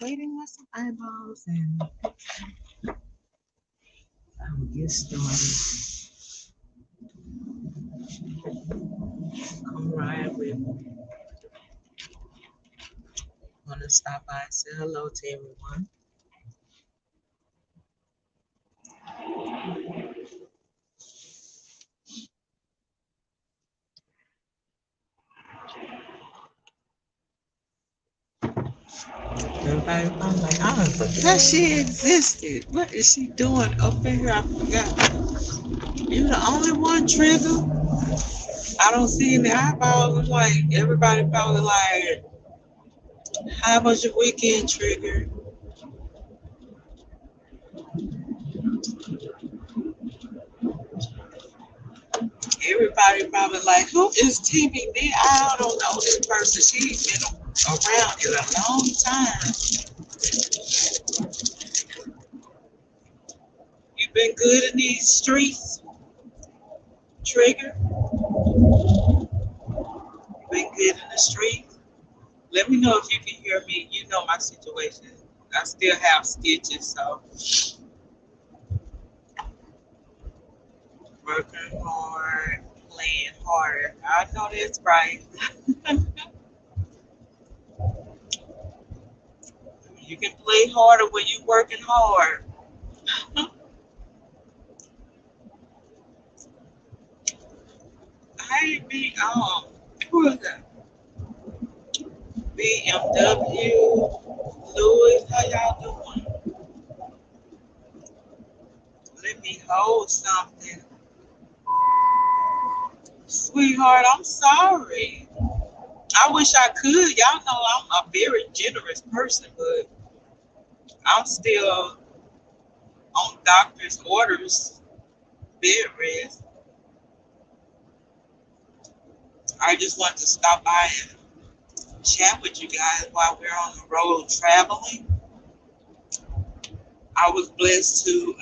waiting with some eyeballs and I will get started. Come right with me. I'm gonna stop by and say hello to everyone. Everybody probably like, I don't forgot she existed. What is she doing up in here? I forgot. You the only one, Trigger. I don't see any eyeballs. I'm like, everybody probably like, how was your weekend, Trigger? Everybody probably like, who is TBD? I don't know this person. She's been around here a long time. You been good in these streets, Trigger? You been good in the streets? Let me know if you can hear me. You know my situation. I still have stitches, so working hard, playing harder. I know that's right. You can play harder when you're working hard. Hey, who is that? BMW, Louis, how y'all doing? Let me hold something. Sweetheart, I'm sorry. I wish I could. Y'all know I'm a very generous person, but I'm still on doctor's orders, bed rest. I just want to stop by and chat with you guys while we're on the road traveling. I was blessed to,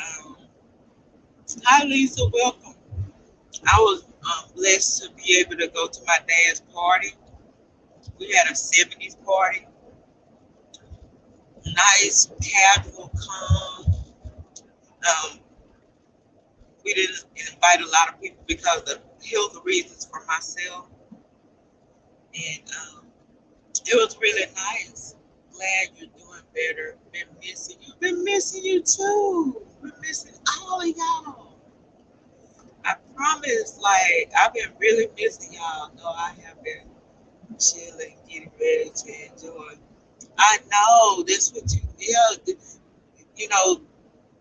hi Lisa, welcome. I was blessed to be able to go to my dad's party. We had a 70s party. Nice, casual, calm. Um, we didn't invite a lot of people because of health reasons for myself. And it was really nice. Glad you're doing better. Been missing you. Been missing you too. Been missing all of y'all. I promise, like, I've been really missing y'all. No, I have been chilling, getting ready to enjoy. I know this what you, yeah, you know,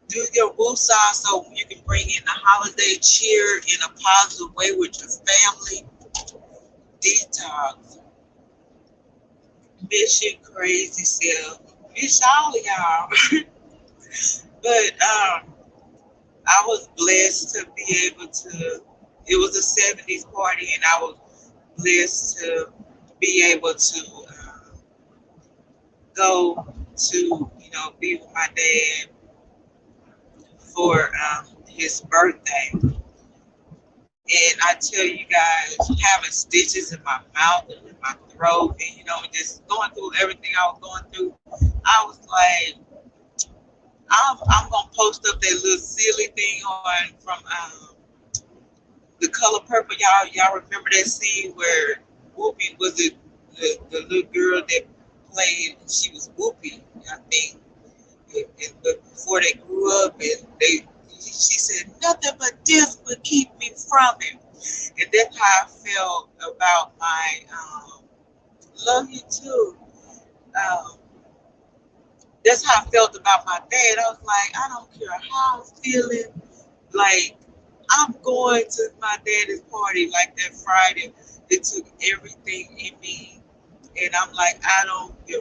do your woosah so you can bring in the holiday cheer in a positive way with your family. Detox. Miss your crazy self. Miss all of y'all. But I was blessed to be able to. It was a 70s party, and I was blessed to be able to go to, be with my dad for his birthday. And I tell you guys, having stitches in my mouth and in my throat, and just going through everything I was going through, I was like, I'm gonna post up that little silly thing on from The Color Purple. Y'all remember that scene where Whoopi was it the little girl that played? She was Whoopi, I think. But before they grew up, and she said nothing but death would keep me from him. And that's how I felt about my love you too. Um, that's how I felt about my dad. I was like, I don't care how I'm feeling. Like, I'm going to my daddy's party like that Friday. It took everything in me. And I'm like, I don't care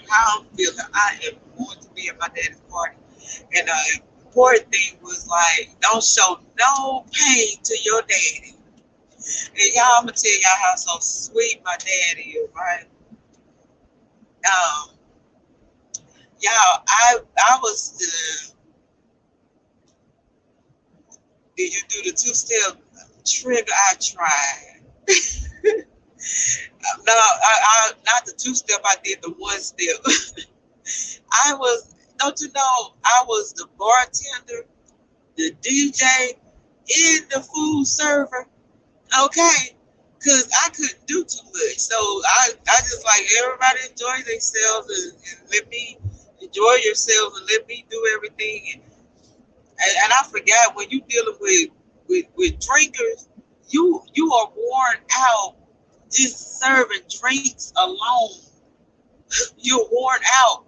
how I'm feeling. I am going to be at my daddy's party. And the important thing was like, don't show no pain to your daddy. And y'all, I'm gonna tell y'all how so sweet my daddy is, right? Um, y'all, I was the. Did you do the two-step trigger? I tried. No, I not the two step. I did the one step. I was, don't you know, I was the bartender, the DJ, and the food server. Okay, because I couldn't do too much. So I just like everybody enjoy themselves and let me enjoy yourselves and let me do everything. And I forgot when you dealing with drinkers, you are worn out just serving drinks alone. You're worn out.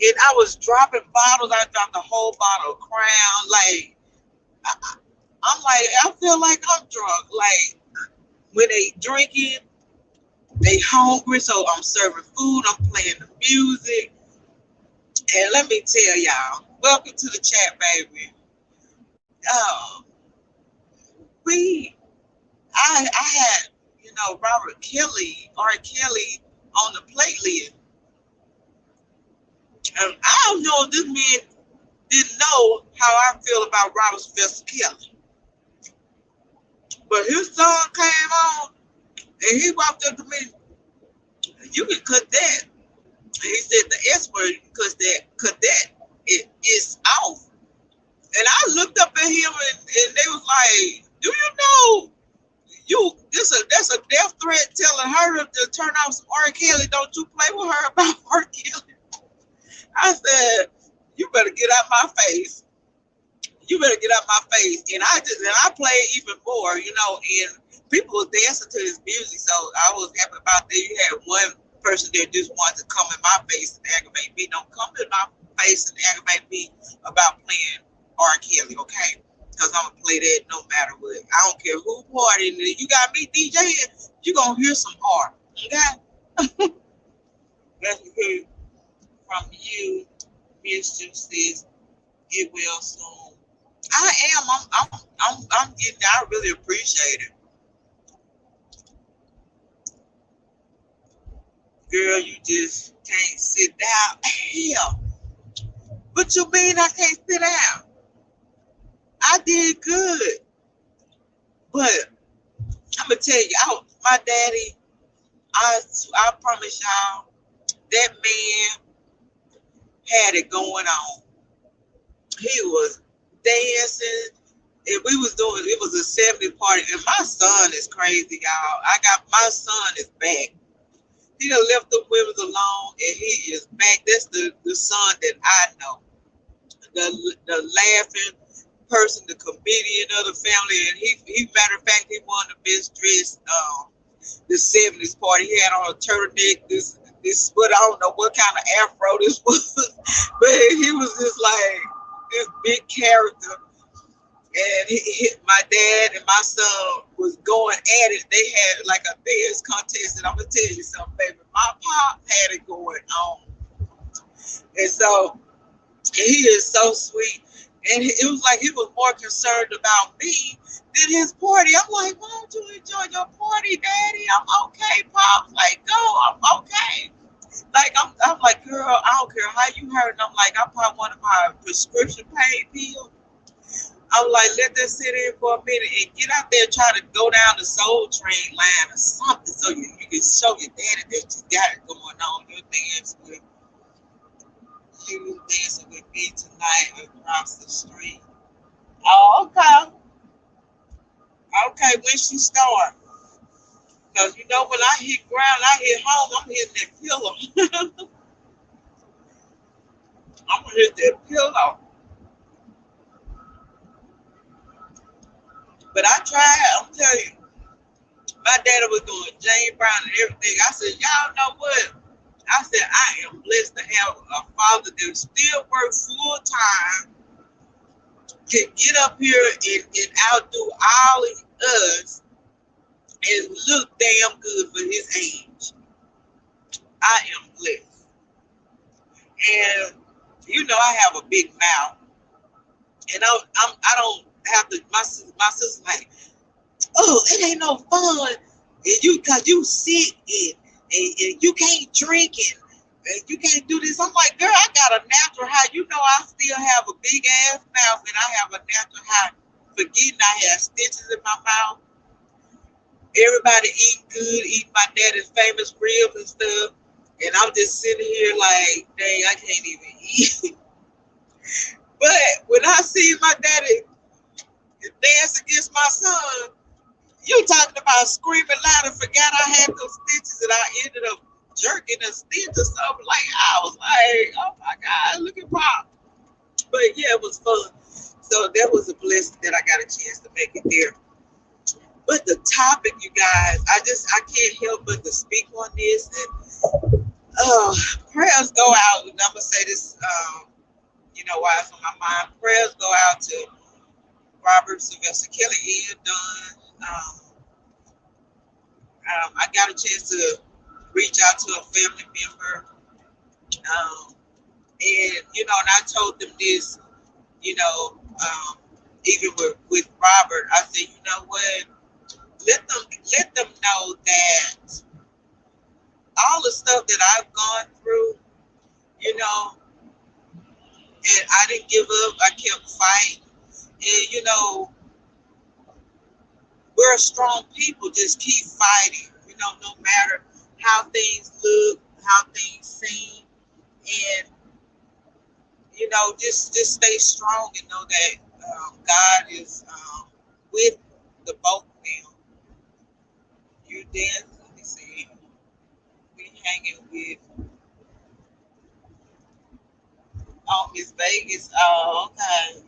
And I was dropping bottles. I dropped a whole bottle of Crown. Like I'm like I feel like I'm drunk. Like when they drinking, they hungry. So I'm serving food. I'm playing the music. And let me tell y'all, welcome to the chat, baby. Um, we I had, Robert Kelly, R. Kelly on the playlist. I don't know if this man didn't know how I feel about Robert Sylvester Kelly. But his song came on and he walked up to me, you can cut that. And he said the S word, you can cut that. It is off. And I looked up at him and they was like, do you know that's a death threat telling her to turn off some R. Kelly. Don't you play with her about R. Kelly. I said, you better get out my face. You better get out my face. And I played even more, and people were dancing to his music. So I was happy about that. You had one person there just wanted to come in my face and aggravate me. Don't come in my face and aggravate me about playing R. Kelly, okay? Because I'm gonna play that no matter what. I don't care who partying. You got me DJing, you gonna hear some R. Okay? Let's hear from you, Mr. Sis. Get well soon. I am. I'm getting. I really appreciate it, girl. You just can't sit down. Hell, what you mean I can't sit down? I did good, but I'm gonna tell you, my daddy. I promise y'all, that man had it going on. He was dancing, and we was doing. It was a 70 party, and my son is crazy, y'all. My son is back. He done left the women alone, and he is back. That's the son that I know. The laughing person, the comedian of the family, and he matter of fact, he won the best dressed the 70s party. He had on a turtleneck. This what I don't know what kind of afro this was, but he was just like this big character. And my dad and my son was going at it. They had like a dance contest, and I'm gonna tell you something, baby. My pop had it going on, and so he is so sweet. And it was like he was more concerned about me than his party. I'm like, why don't you enjoy your party, Daddy? I'm okay, Pops. Like, go, I'm okay. Like, I'm like, girl, I don't care how you hurt. And I'm like, I bought one of my prescription pain pills. I'm like, let that sit in for a minute and get out there and try to go down the Soul Train line or something so you can show your daddy that you got it going on. You dancing with me tonight across the street. Oh, okay. Okay, when she start. Because when I hit ground, I hit home, I'm hitting that pillow. I'm going to hit that pillow. But I tried, I'm telling you, my daddy was doing Jane Brown and everything. I said, y'all know what? I said, I am blessed to have a father that still works full time, can get up here and outdo all of us and look damn good for his age. I am blessed. And I have a big mouth. And I don't have to, my sister's like, oh, it ain't no fun. And cause you sick and you can't drink and you can't do this. I'm like, girl, I got a natural high. I still have a big ass mouth and I have a natural high. Forgetting I had stitches in my mouth. Everybody eating good, eating my daddy's famous ribs and stuff. And I'm just sitting here like, dang, I can't even eat. But when I see my daddy dance against my son, you talking about screaming loud and forgot I had those stitches and I ended up jerking a stitch or something. Like, I was like, oh my God, look at Pop. But yeah, it was fun. So that was a blessing that I got a chance to make it there. But the topic, you guys, I can't help but to speak on this. And prayers go out, and I'm gonna say this, while it's on my mind. Prayers go out to Robert Sylvester Kelly and Dunn. I got a chance to reach out to a family member, and and I told them this, even with Robert, I said, you know what, let them know that all the stuff that I've gone through, you know, and I didn't give up. I kept fighting, and we're strong people. Just keep fighting, no matter how things look, how things seem, and just stay strong and know that God is with the both of them. You dance. Let me see. We hanging with Miss Vegas. Oh, okay.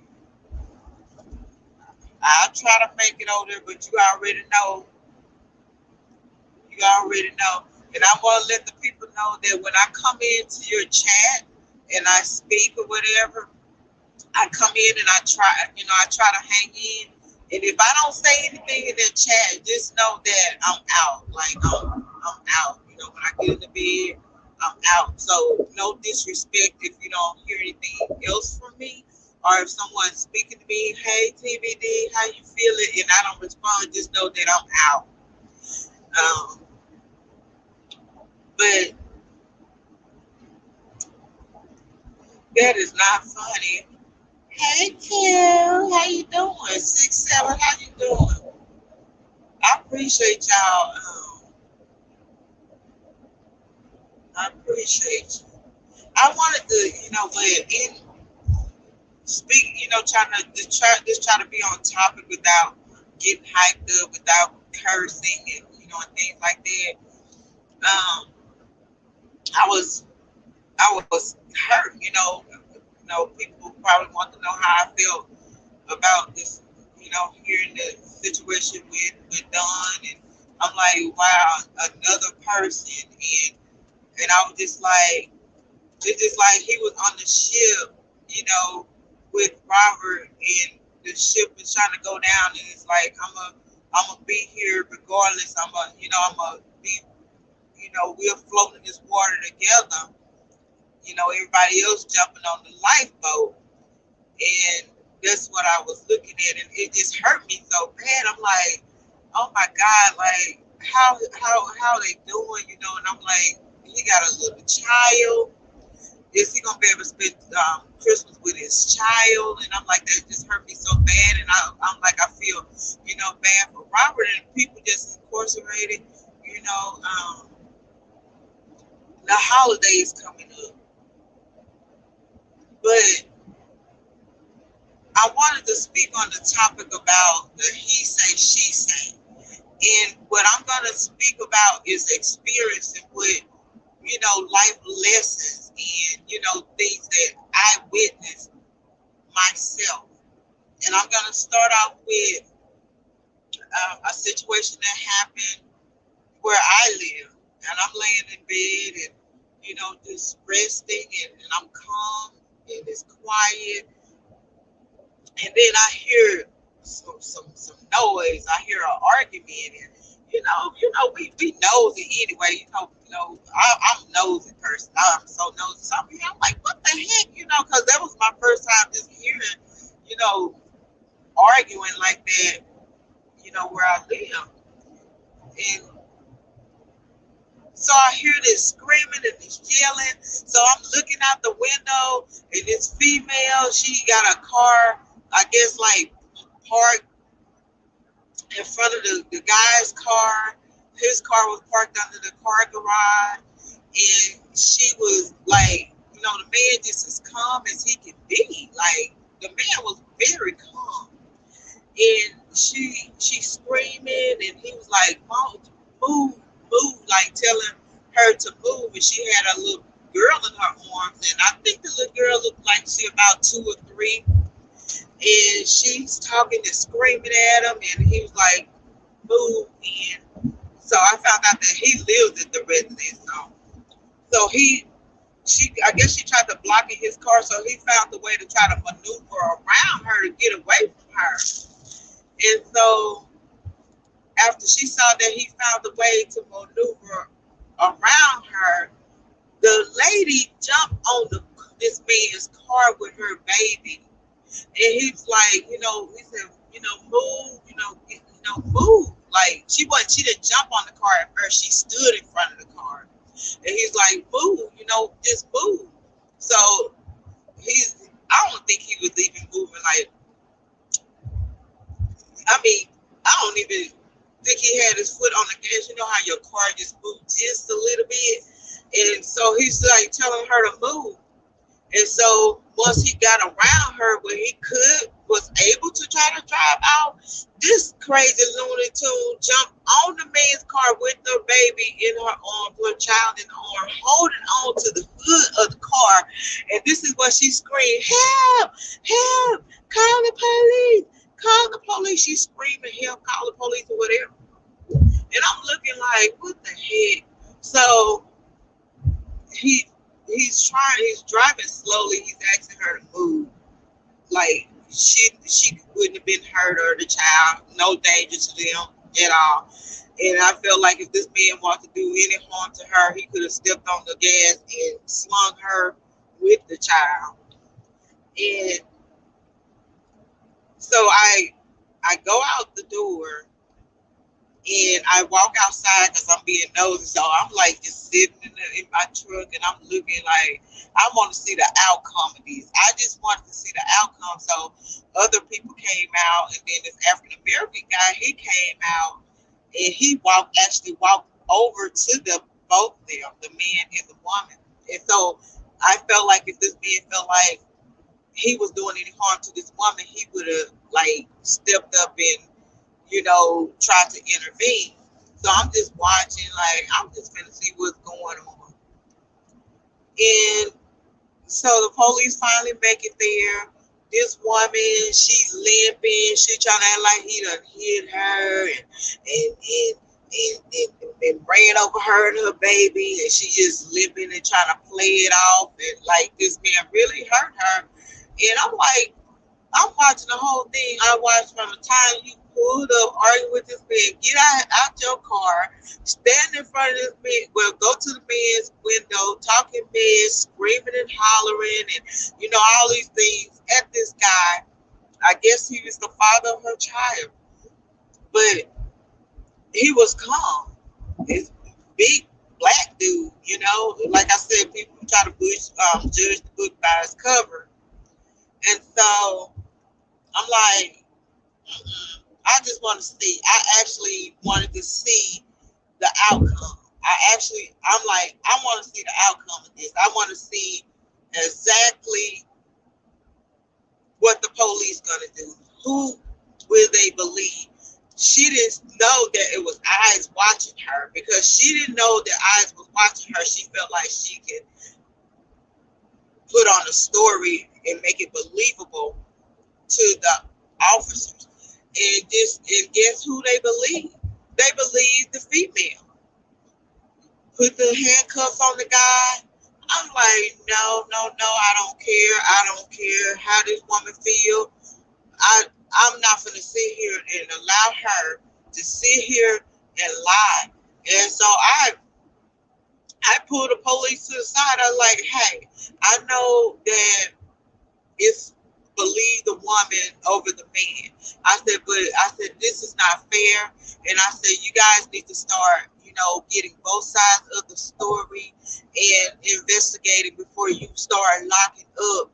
I'll try to make it over there, but you already know. You already know. And I want to let the people know that when I come into your chat and I speak or whatever, I come in and I try to hang in. And if I don't say anything in that chat, just know that I'm out. Like I'm out. When I get in the bed, I'm out. So no disrespect if you don't hear anything else from me, or if someone's speaking to me, hey TBD, how you feeling? And I don't respond, just know that I'm out. Um, but that is not funny. Hey Kim, how you doing? 6'7", how you doing? I appreciate y'all. I appreciate you. I wanted to, but in speak, trying to just try to be on topic without getting hyped up, without cursing and things like that. Um, I was I was hurt. People probably want to know how I felt about this. Hearing the situation with Don, and I'm like, wow, another person, and I was just like, it's just like he was on the ship, with Robert, and the ship is trying to go down, and it's like I'm gonna be here regardless. I'm gonna be, we're floating this water together. Everybody else jumping on the lifeboat, and that's what I was looking at, and it just hurt me so bad. I'm like, oh my God, like how they doing, And I'm like, he got a little child. Is he gonna be able to spend Christmas with his child? And I'm like, that just hurt me so bad. And I'm like, I feel, bad for Robert and people just incarcerated. The holidays coming up, but I wanted to speak on the topic about the he say, she say. And what I'm going to speak about is experience and what, life lessons and, things that I witnessed myself. And I'm going to start off with a situation that happened where I live. And I'm laying in bed and, just resting, and I'm calm and it's quiet. And then I hear some noise. I hear an argument, and we nosy anyway. I'm a nosy person. I'm so nosy. So I'm like, what the heck, because that was my first time just hearing, you know, arguing like that, where I live. And so I hear this screaming and this yelling. So I'm looking out the window, and this female, she got a car, I guess, like parked in front of the guy's car. His car was parked under the car garage, and she was like, the man just as calm as he could be. Like the man was very calm, and she screaming, and he was like, "Mom, move, move!" Like telling her to move, and she had a little girl in her arms, and I think the little girl looked like she about 2 or 3, and she's talking and screaming at him, and he was like, "Move in." So I found out that he lives at the residence. So I guess she tried to block in his car, so he found a way to try to maneuver around her to get away from her. And so after she saw that he found a way to maneuver around her, the lady jumped on this man's car with her baby. And he's like, he said, move, move. Like she didn't jump on the car at first. She stood in front of the car. And he's like, move, just move. So I don't think he was even moving. Like, I mean, I don't even think he had his foot on the gas. You know how your car just moved just a little bit? And so he's like telling her to move. And so once he got around her where he was able to try to drive out, this crazy Looney Tune jumped on the man's car with her baby in her arms, her child in her arms, holding on to the hood of the car. And this is what she screamed, "Help! Help! Call the police! Call the police!" She's screaming, "Help! Call the police!" or whatever. And I'm looking like, what the heck? So he he's driving slowly. He's asking her to move. Like she wouldn't have been hurt or the child, no danger to them at all. And I felt like if this man wanted to do any harm to her, he could have stepped on the gas and slung her with the child. And so I go out the door and I walk outside because I'm being nosy. So I'm like just sitting in my truck and I'm looking like I want to see the outcome of this. I just wanted to see the outcome. So other people came out, and then this African American guy, he came out and he actually walked over to the both of them, the man and the woman. And so I felt like if this man felt like he was doing any harm to this woman, he would have like stepped up and try to intervene. So I'm just watching, like, I'm just gonna see what's going on. And so the police finally make it there. This woman, she's limping. She trying to act like he done hit her and ran over her and her baby. And she just limping and trying to play it off. And like this man really hurt her. And I'm watching the whole thing. I watched from the time you pulled up, arguing with this man, get out your car, stand in front of this man, well, go to the man's window, talking mess, screaming and hollering, and all these things at this guy. I guess he was the father of her child, but he was calm. This big black dude, like I said, people try to judge the book by its cover, and so I'm like, I just want to see. I actually wanted to see the outcome. I'm like, I want to see the outcome of this. I want to see exactly what the police gonna do. Who will they believe? She didn't know that it was eyes watching her because she didn't know that eyes was watching her. She felt like she could put on a story and make it believable to the officers. And guess who they believe? They believe the female. Put the handcuffs on the guy. I'm like, no, no, no, I don't care. I don't care how this woman feel. I'm not gonna sit here and allow her to sit here and lie. And so I pulled the police to the side. I was like, hey, I know that it's believe the woman over the man. I said, this is not fair. And I said, you guys need to start, getting both sides of the story and investigating before you start locking up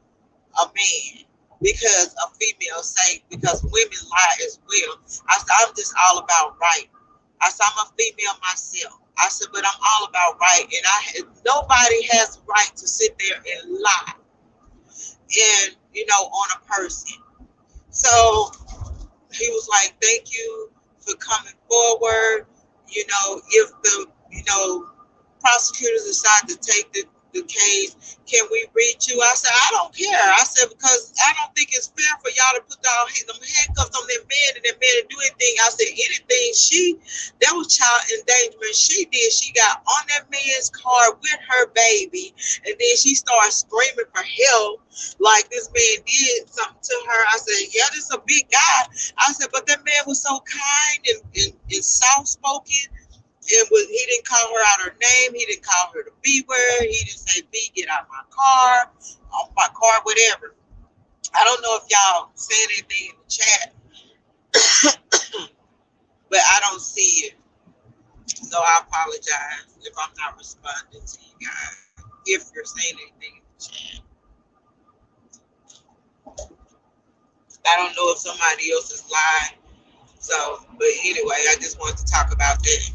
a man. because a female say, because women lie as well. I said, I'm just all about right. I said, I'm a female myself. I said, but I'm all about right. And nobody has the right to sit there and lie and, on a person. So he was like, thank you for coming forward. If the, prosecutors decide to take the case, can we reach you? I said, I don't care. I said, because I don't think it's fair for y'all to put them handcuffs on that man and that man to do anything. I said, anything that was child endangerment. She did. She got on that man's car with her baby, and then she started screaming for help, like this man did something to her. I said, yeah, this is a big guy. I said, but that man was so kind and soft spoken. He didn't call her out her name. He didn't call her the B word. He didn't say, B, get out my car, off my car, whatever. I don't know if y'all saying anything in the chat, but I don't see it. So I apologize if I'm not responding to you guys. If you're saying anything in the chat, I don't know if somebody else is lying. So, but anyway, I just wanted to talk about that.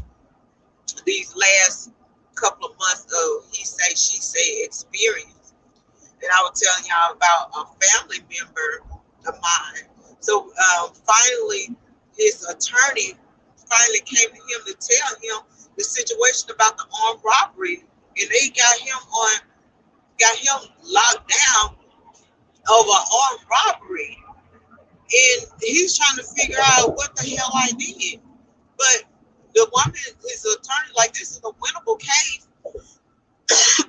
These last couple of months of he say, she say experience. And I was telling y'all about a family member of mine. So finally, his attorney finally came to him to tell him the situation about the armed robbery, and they got him locked down over armed robbery, and he's trying to figure out what the hell I did. But the woman, his attorney, like, this is a winnable case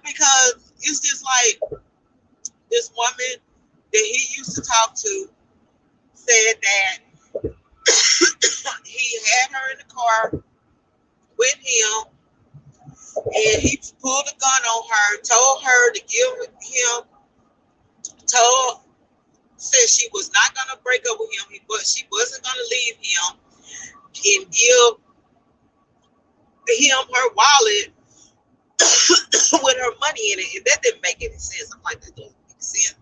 because it's just like this woman that he used to talk to said that he had her in the car with him, and he pulled a gun on her, told her to give him, said she was not going to break up with him, but she wasn't going to leave him, and give him her wallet with her money in it. And that didn't make any sense. I'm like, that doesn't make sense.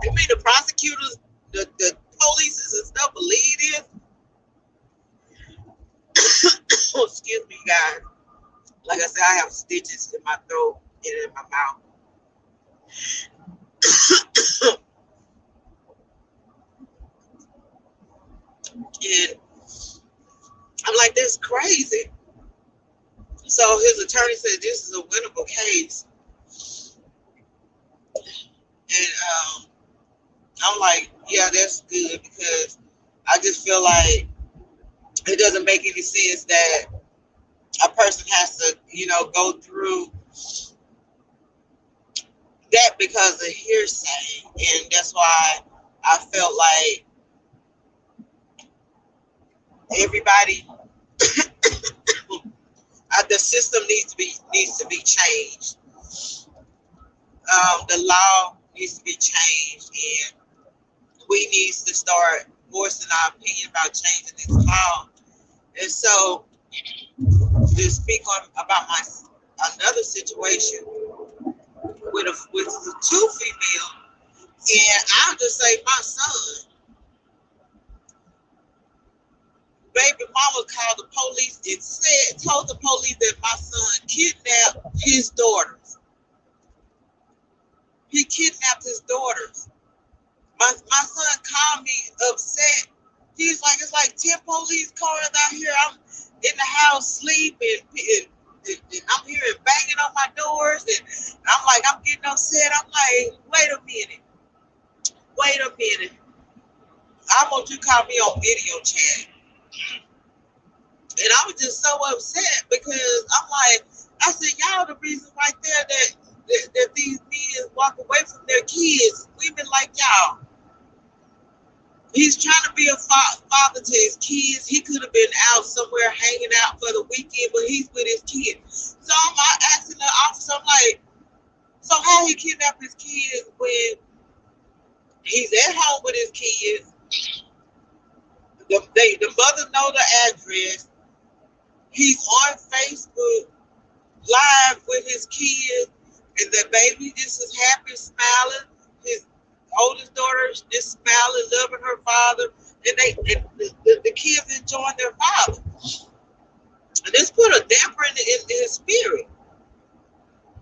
You mean the prosecutors, the police and stuff believe this? Excuse me, guys. Like I said, I have stitches in my throat and in my mouth. And I'm like, that's crazy. So his attorney said this is a winnable case. And I'm like, yeah, that's good, because I just feel like it doesn't make any sense that a person has to, go through that because of hearsay. And that's why I felt like everybody, the system needs to be changed. The law needs to be changed, and we need to start voicing our opinion about changing this law. And so, to speak on about another situation with two female, and I'll just say my son, baby mama called the police and told the police that my son kidnapped his daughters. He kidnapped his daughters. My son called me upset. He's like, it's like 10 police cars out here. I'm in the house sleeping, and I'm hearing banging on my doors, and I'm like, I'm getting upset. I'm like, wait a minute. I want you to call me on video chat. And I was just so upset because I'm like, I said, y'all the reason right there that these men walk away from their kids, women like y'all. He's trying to be a father to his kids. He could have been out somewhere hanging out for the weekend, but he's with his kids. So I'm asking the officer, I'm like, so how he kidnapped his kids when he's at home with his kids? The mother know the address. He's on Facebook live with his kids, and the baby just is happy, smiling. His oldest daughter, just smiling, loving her father, and the kids enjoying their father. And this put a damper in his spirit.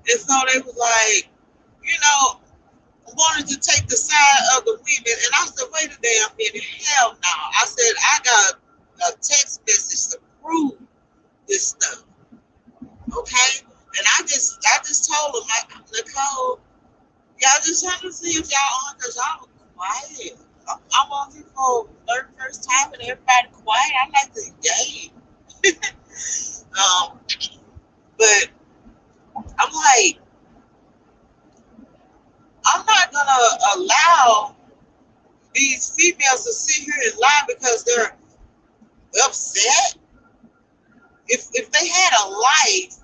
And so they was like, you know, wanted to take the side of the women. And I said, wait a damn minute, hell no. I said, I got a text message to prove this stuff. Okay? And I just told him, Nicole, y'all just trying to see if y'all on, because y'all quiet. I'm on here for the first time and everybody quiet. I like to engage. But I'm like, I'm not gonna allow these females to sit here and lie because they're upset. If they had a life,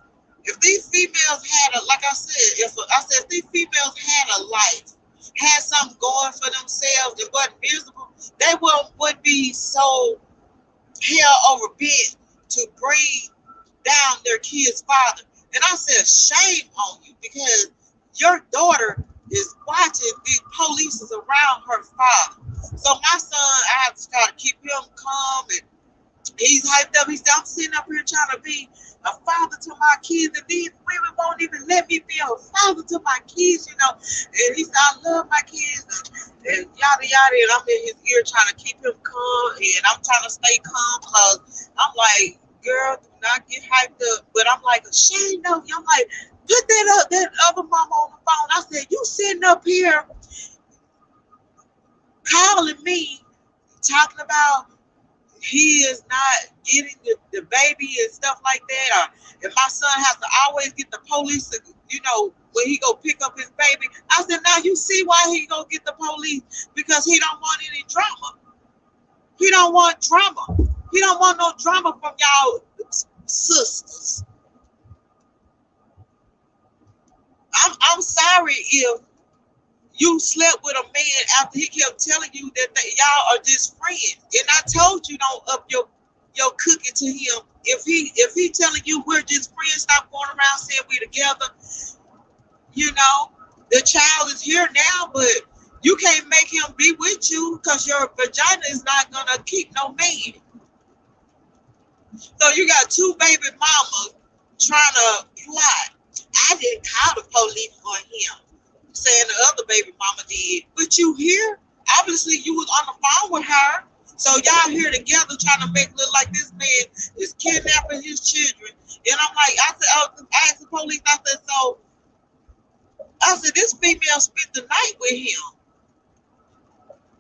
if these females had a, like I said, if these females had a life, had something going for themselves and wasn't miserable, they would be so hell over bent to bring down their kid's father. And I said, shame on you, because your daughter is watching these police around her father. So my son, I have to try to keep him calm, and he's hyped up. I'm sitting up here trying to be a father to my kids, and these women won't even let me be a father to my kids, you know. And he said, I love my kids, and yada yada. And I'm in his ear trying to keep him calm, and I'm trying to stay calm because I'm like, girl, do not get hyped up. But I'm like, ashamed of you. I'm like, put that other mama on the phone. I said, you sitting up here calling me, talking about he is not getting the baby and stuff like that, or if my son has to always get the police to, you know, when he go pick up his baby. I said, now you see why he go get the police, because he don't want any drama. He don't want drama. He don't want no drama from y'all sisters. I'm sorry if you slept with a man after he kept telling you that y'all are just friends. And I told you, don't up your cooking to him. If he telling you we're just friends, stop going around saying we together. You know, the child is here now, but you can't make him be with you because your vagina is not gonna keep no man. So you got two baby mamas trying to plot. I didn't call the police on him, saying the other baby mama did. But you here? Obviously, you was on the phone with her. So y'all here together trying to make it look like this man is kidnapping his children. And I'm like, I asked the police, I said, this female spent the night with him.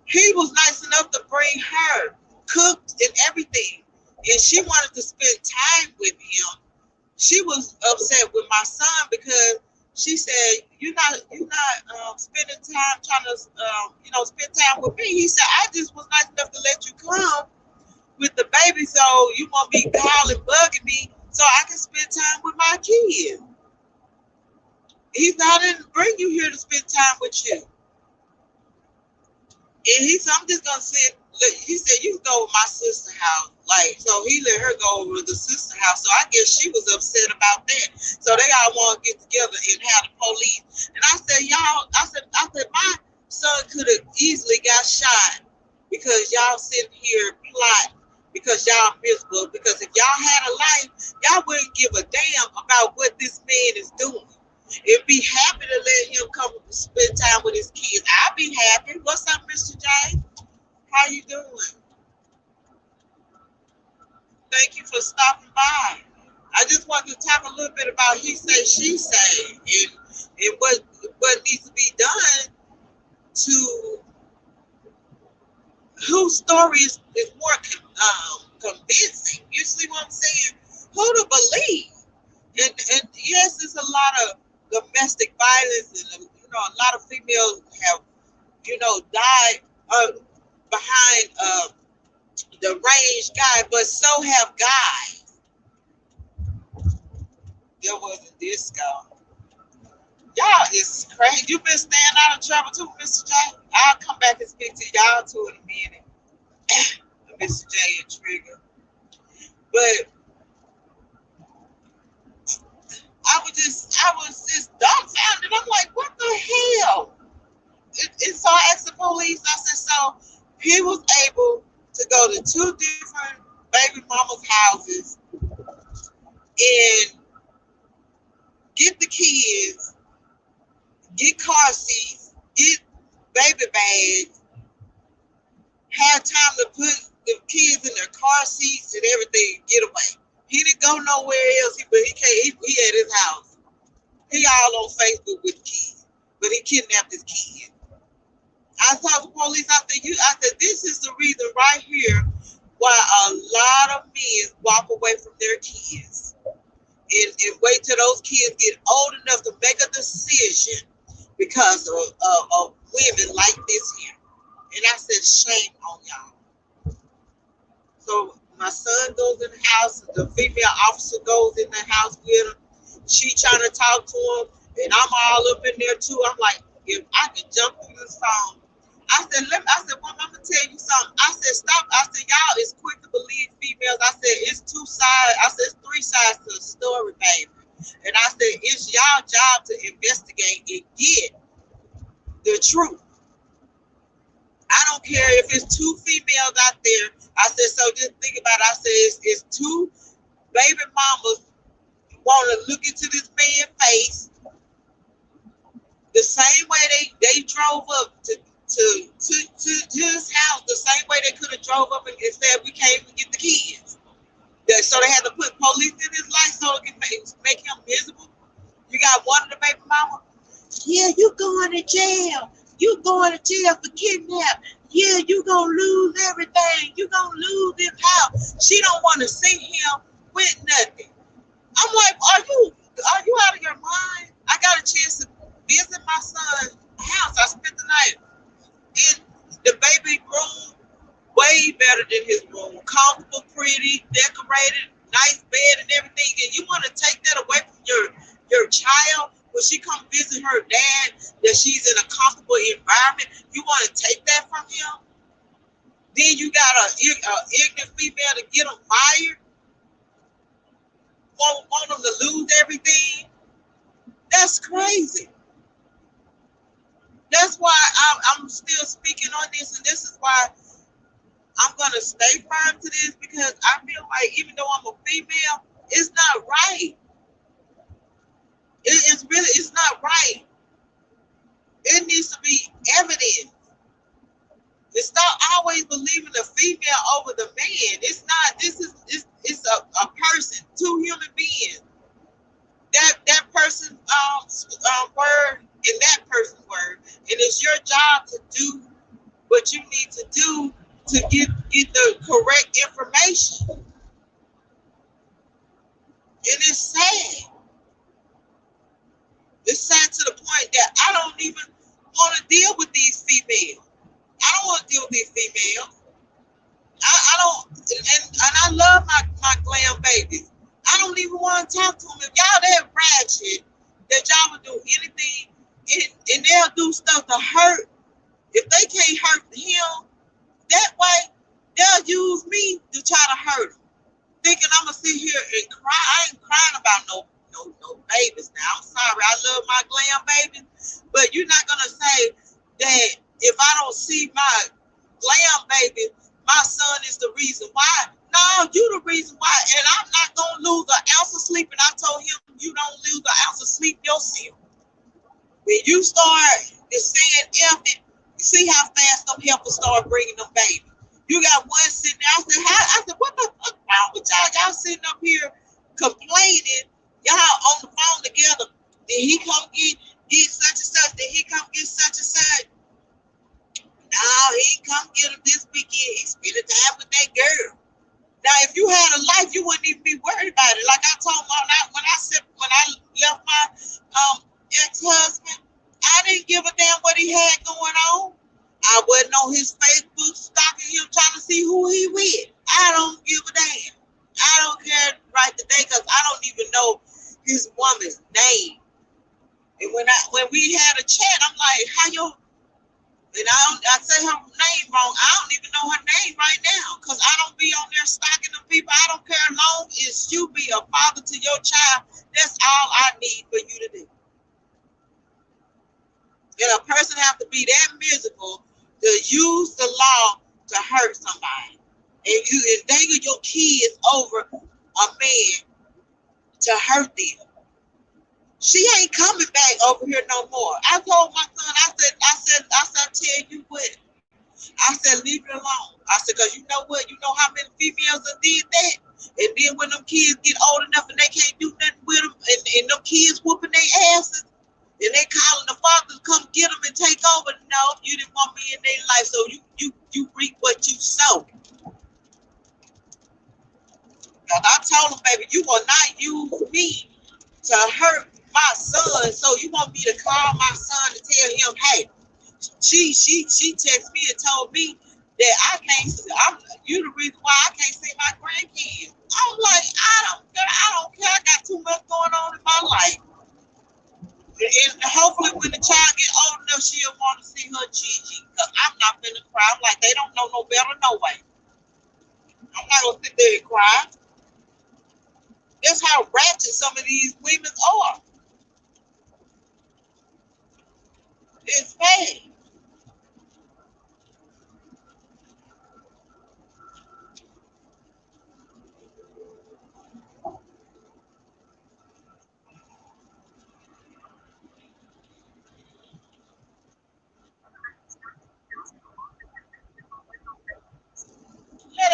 He was nice enough to bring her, cooked and everything. And she wanted to spend time with him. She was upset with my son because she said, you're not spending time trying to, spend time with me. He said, I just was nice enough to let you come with the baby, so you won't be calling, bugging me, so I can spend time with my kids. He said, I didn't bring you here to spend time with you. And he said, I'm just going to sit. He said, you can go to my sister's house. Like, so he let her go over to the sister's house. So I guess she was upset about that. So they all want to get together and have the police. And I said, I said, my son could have easily got shot because y'all sitting here plotting because y'all miserable. Because if y'all had a life, y'all wouldn't give a damn about what this man is doing. And be happy to let him come and spend time with his kids. I'll be happy. What's up, Mr. J? How you doing? Thank you for stopping by. I just wanted to talk a little bit about he say, she say, and what needs to be done to whose story is more convincing. You see what I'm saying? Who to believe? And yes, there's a lot of domestic violence, and a lot of females have died behind the range guy, but so have guys. There was a disco. Y'all is crazy. You been staying out of trouble too, Mr. J? I'll come back and speak to y'all too in a minute. Mr. J and Trigger. But I was just dumbfounded. I'm like, what the hell? and so I asked the police. I said, so he was able to go to two different baby mama's houses and get the kids, get car seats, get baby bags, have time to put the kids in their car seats and everything, and get away. He didn't go nowhere else, but he can't. He at his house. He all on Facebook with the kids, but he kidnapped his kids. I told the police, I said, this is the reason right here why a lot of men walk away from their kids and wait till those kids get old enough to make a decision because of women like this here. And I said, shame on y'all. So my son goes in the house, the female officer goes in the house with him. She trying to talk to him, and I'm all up in there too. I'm like, if I could jump through this phone. I said, Mom, I'm gonna tell you something. I said, stop. I said, y'all is quick to believe females. I said, it's two sides. I said, it's three sides to the story, baby. And I said, it's y'all job to investigate and get the truth. I don't care if it's two females out there. I said, so just think about it. I said, it's two baby mamas want to look into this man's face the same way they drove up to his house, the same way they could have drove up and said, we can't even get the kids. So they had to put police in his life so it can make him miserable. You got one of the baby mama, yeah, you going to jail. You going to jail for kidnap. Yeah, you gonna lose everything. You gonna lose this house. She don't want to see him with nothing. I'm like, are you out of your mind? I got a chance to visit my son's house. I spent the night in the baby room, way better than his room. Comfortable, pretty, decorated, nice bed and everything. And you want to take that away from your child when she come visit her dad, that she's in a comfortable environment. You want to take that from him? Then you got a ignorant female to get him fired. Want him to lose everything. That's crazy. That's why I'm still speaking on this, and this is why I'm gonna stay firm to this, because I feel like even though I'm a female, it's not right. It's not right. It needs to be evident. It's not always believing the female over the man. It's not. It's a person, two human beings. That person's word and that person's word, and it's your job to do what you need to do to get the correct information. And it's sad. It's sad to the point that I don't even want to deal with these females. I don't want to deal with these females. I don't, and I love my glam babies. I don't even want to talk to them. If y'all that ratchet, that y'all would do anything, and they'll do stuff to hurt. If they can't hurt him that way, they'll use me to try to hurt him. Thinking I'm gonna sit here and cry. I ain't crying about no babies now. I'm sorry. I love my glam babies, but you're not gonna say that if I don't see my glam baby, my son is the reason why. No, you the reason why, and I'm not gonna lose an ounce of sleep. And I told him, you don't lose an ounce of sleep yourself. When you start saying F it, you see how fast them helpers start bringing them babies. You got one sitting there. I said, what the fuck wrong with y'all? Y'all sitting up here complaining. Y'all on the phone together. Did he come get such and such? Did he come get such and such? No, he come get him this weekend. He spending time with that girl. Now, if you had a life, you wouldn't even be worried about it. Like I told him when I left my ex-husband, I didn't give a damn what he had going on. I wasn't on his Facebook stalking him, trying to see who he with. I don't give a damn. I don't care right today because I don't even know his woman's name. And when we had a chat, I'm like, how you? And I say her name wrong. I don't even know her name right now because I don't be on there stalking them people. I don't care long as you be a father to your child. That's all I need for you to do. And a person have to be that miserable to use the law to hurt somebody. And you endanger your kids over a man to hurt them. She ain't coming back over here no more. I told my son, I tell you what, I said, leave it alone. I said, because you know what? You know how many females have did that? And then when them kids get old enough and they can't do nothing with them, and them kids whooping their asses, and they calling the father to come get them and take over. No, you didn't want me in their life, so you reap what you sow. Because I told them, baby, you will not use me to hurt my son. So you want me to call my son and tell him, hey, she texted me and told me that you the reason why I can't see my grandkids. I'm like, I don't care. I got too much going on in my life. And hopefully when the child get old enough, she'll want to see her Gigi. Because I'm not finna cry. I'm like, they don't know no better, no way. I'm not gonna sit there and cry. That's how ratchet some of these women are. It's bad. Yeah,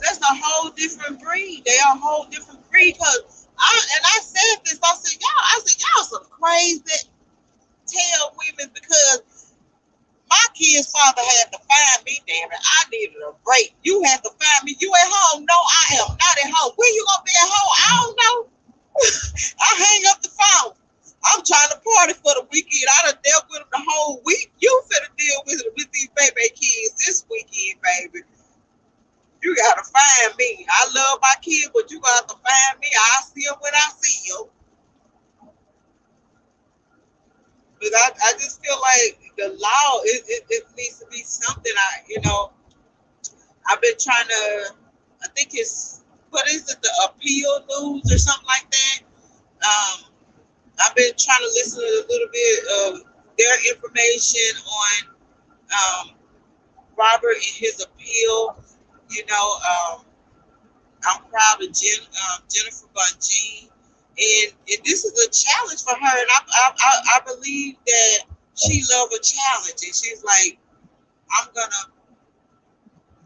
that's a whole different breed. They are a whole different breed. Cause I said this. I said y'all some crazy tell women because my kid's father had to find me. Damn it, I needed a break. You had to find me. You at home? No, I am not at home. When you gonna be at home? I don't know. I hang up the phone. I'm trying to party for the weekend. I done dealt with them the whole week. You finna deal with these baby kids this weekend, baby. You gotta find me. I love my kid, but you gonna have to find me. I see them when I see them. But I just feel like the law, it needs to be something. I've been trying to, I think it's, what is it, the appeal news or something like that. I've been trying to listen to a little bit of their information on Robert and his appeal. You know, I'm proud of Jennifer Bungie, and this is a challenge for her, and I believe that she loves a challenge, and she's like, I'm gonna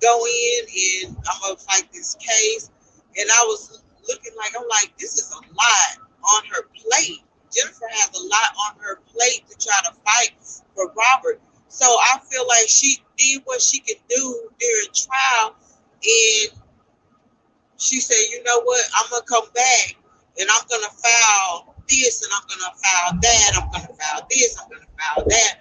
go in and I'm gonna fight this case, and I was looking like I'm like, this is a lot on her plate. Jennifer has a lot on her plate to try to fight for Robert, so I feel like she did what she could do during trial, and she said, you know what, I'm going to come back and I'm going to file this and I'm going to file that. I'm going to file this. I'm going to file that.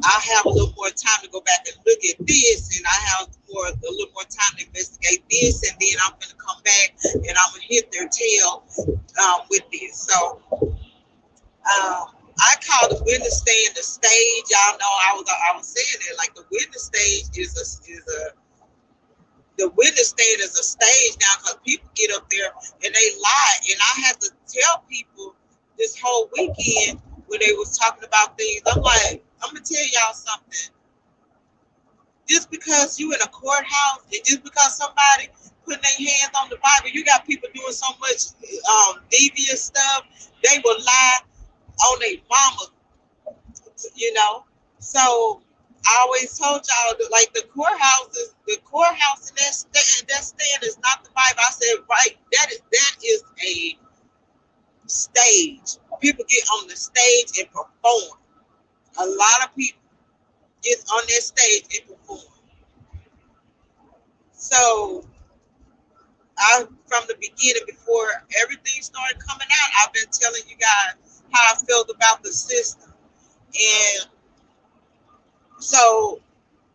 I have a little more time to go back and look at this, and I have a little more time to investigate this, and then I'm going to come back and I'm going to hit their tail with this. So I call the witness stand the stage. Y'all know I was saying that, like, the witness stage the witness stand is a stage now, because people get up there and they lie. And I had to tell people this whole weekend when they was talking about things, I'm like, I'm gonna tell y'all something. Just because you in a courthouse and just because somebody putting their hands on the Bible, you got people doing so much devious stuff. They will lie on their mama, you know. So I always told y'all that, like, the courthouse and that stand is not the Bible. I said, right, that is a stage. People get on the stage and perform. A lot of people get on that stage and perform. So from the beginning, before everything started coming out, I've been telling you guys how I felt about the system. And so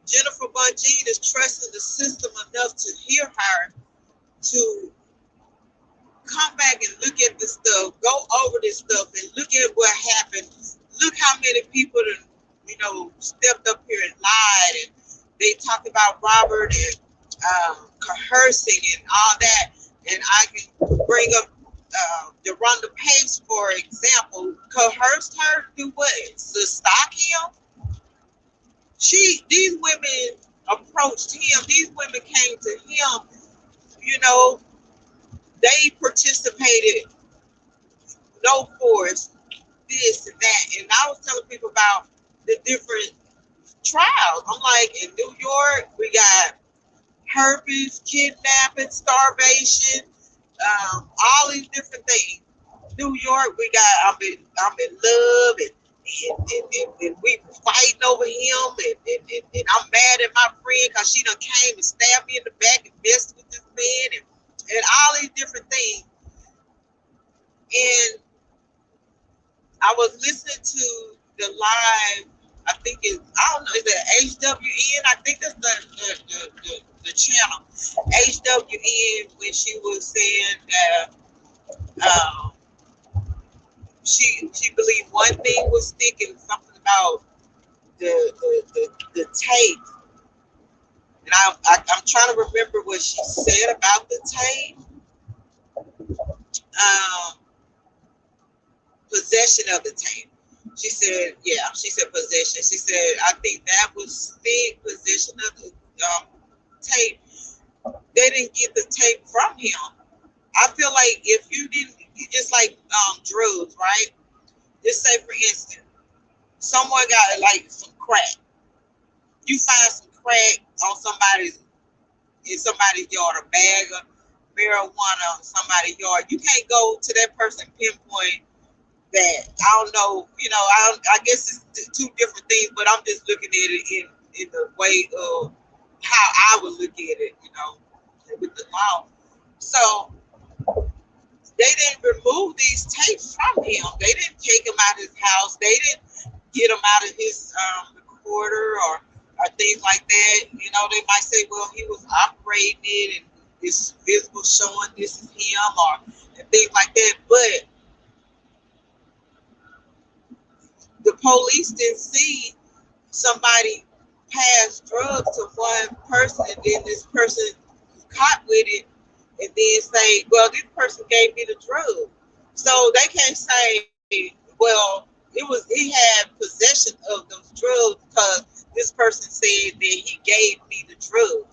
Jennifer Bungie is trusting the system enough to hear her, to come back and look at this stuff, go over this stuff, and look at what happened. Look how many people, stepped up here and lied, and they talked about Robert and coercing and all that. And I can bring up to run the pace, for example, coerced her to what? To stalk him. These women approached him. These women came to him. You know, they participated, no force, this and that. And I was telling people about the different trials. I'm like, in New York, we got herpes, kidnapping, starvation, all these different things. New York, we got I'm in love, and we fighting over him, and I'm mad at my friend because she done came and stabbed me in the back and messed with this man, and all these different things. And I was listening to the live. I think I don't know, is it HWN? I think that's the channel HWN, when she was saying that um, she believed one thing was sticking, something about the tape. And I'm trying to remember what she said about the tape. Um, Possession of the tape. She said, yeah, she said possession. She said, I think that was stick, possession of the tape. They didn't get the tape from him. I feel like if you didn't, just like drugs, right? Just say, for instance, someone got like some crack. You find some crack on in somebody's yard, a bag of marijuana on somebody's yard. You can't go to that person and pinpoint that. I don't know, I guess it's two different things, but I'm just looking at it in the way of how I would look at it, with the law. So they didn't remove these tapes from him. They didn't take him out of his house. They didn't get him out of his recorder or things like that. They might say, well, he was operating it and it's visible showing this is him and things like that. But the police didn't see somebody pass drugs to one person and then this person caught with it and then say, well, this person gave me the drug. So they can't say, well, he had possession of those drugs because this person said that he gave me the drugs.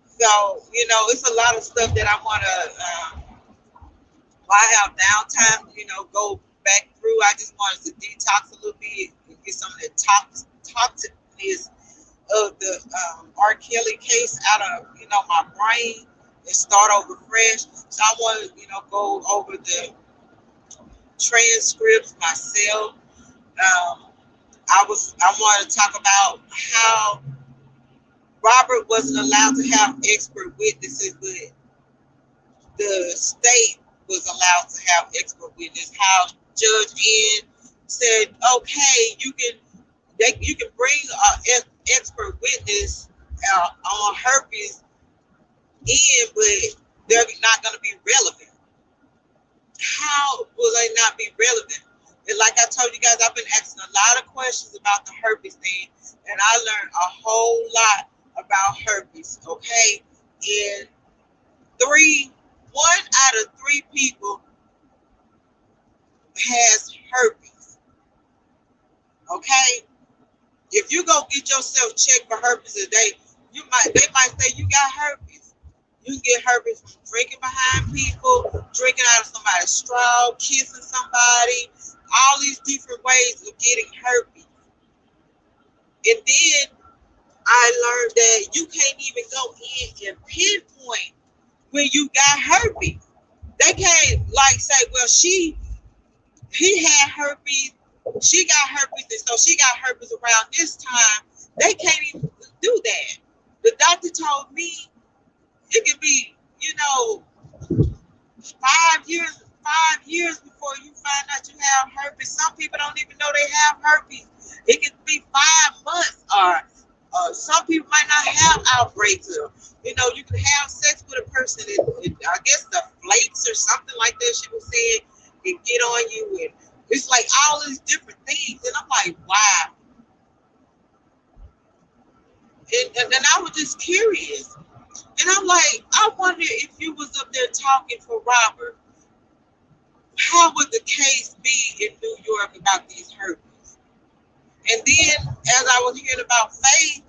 So, it's a lot of stuff that I want to, while I have downtime, go back through. I just wanted to detox a little bit and get some of the toxicness of the R. Kelly case out of, my brain and start over fresh. So I want to, go over the transcripts myself. I want to talk about how Robert wasn't allowed to have expert witnesses, but the state was allowed to have expert witness. How Judge N said, okay, you can bring an expert witness on herpes in, but they're not going to be relevant. How will they not be relevant? And like I told you guys, I've been asking a lot of questions about the herpes thing, and I learned a whole lot about herpes. Okay, and one out of three people has herpes. Okay, if you go get yourself checked for herpes today, they might say you got herpes. You can get herpes from drinking behind people, drinking out of somebody's straw, kissing somebody, all these different ways of getting herpes. And then I learned that you can't even go in and pinpoint when you got herpes. They can't like say, well, he had herpes, she got herpes, and so she got herpes around this time. They can't even do that. The doctor told me it could be, 5 years before you find out you have herpes. Some people don't even know they have herpes. It could be 5 months, or some people might not have outbreaks. Or, you can have sex with a person, and I guess the flakes or something like that, she was saying, can get on you. And it's like all these different things. And I'm like, wow. And then I was just curious. And I'm like, I wonder if you was up there talking for Robert, how would the case be in New York about these herpes? And then as I was hearing about Faith,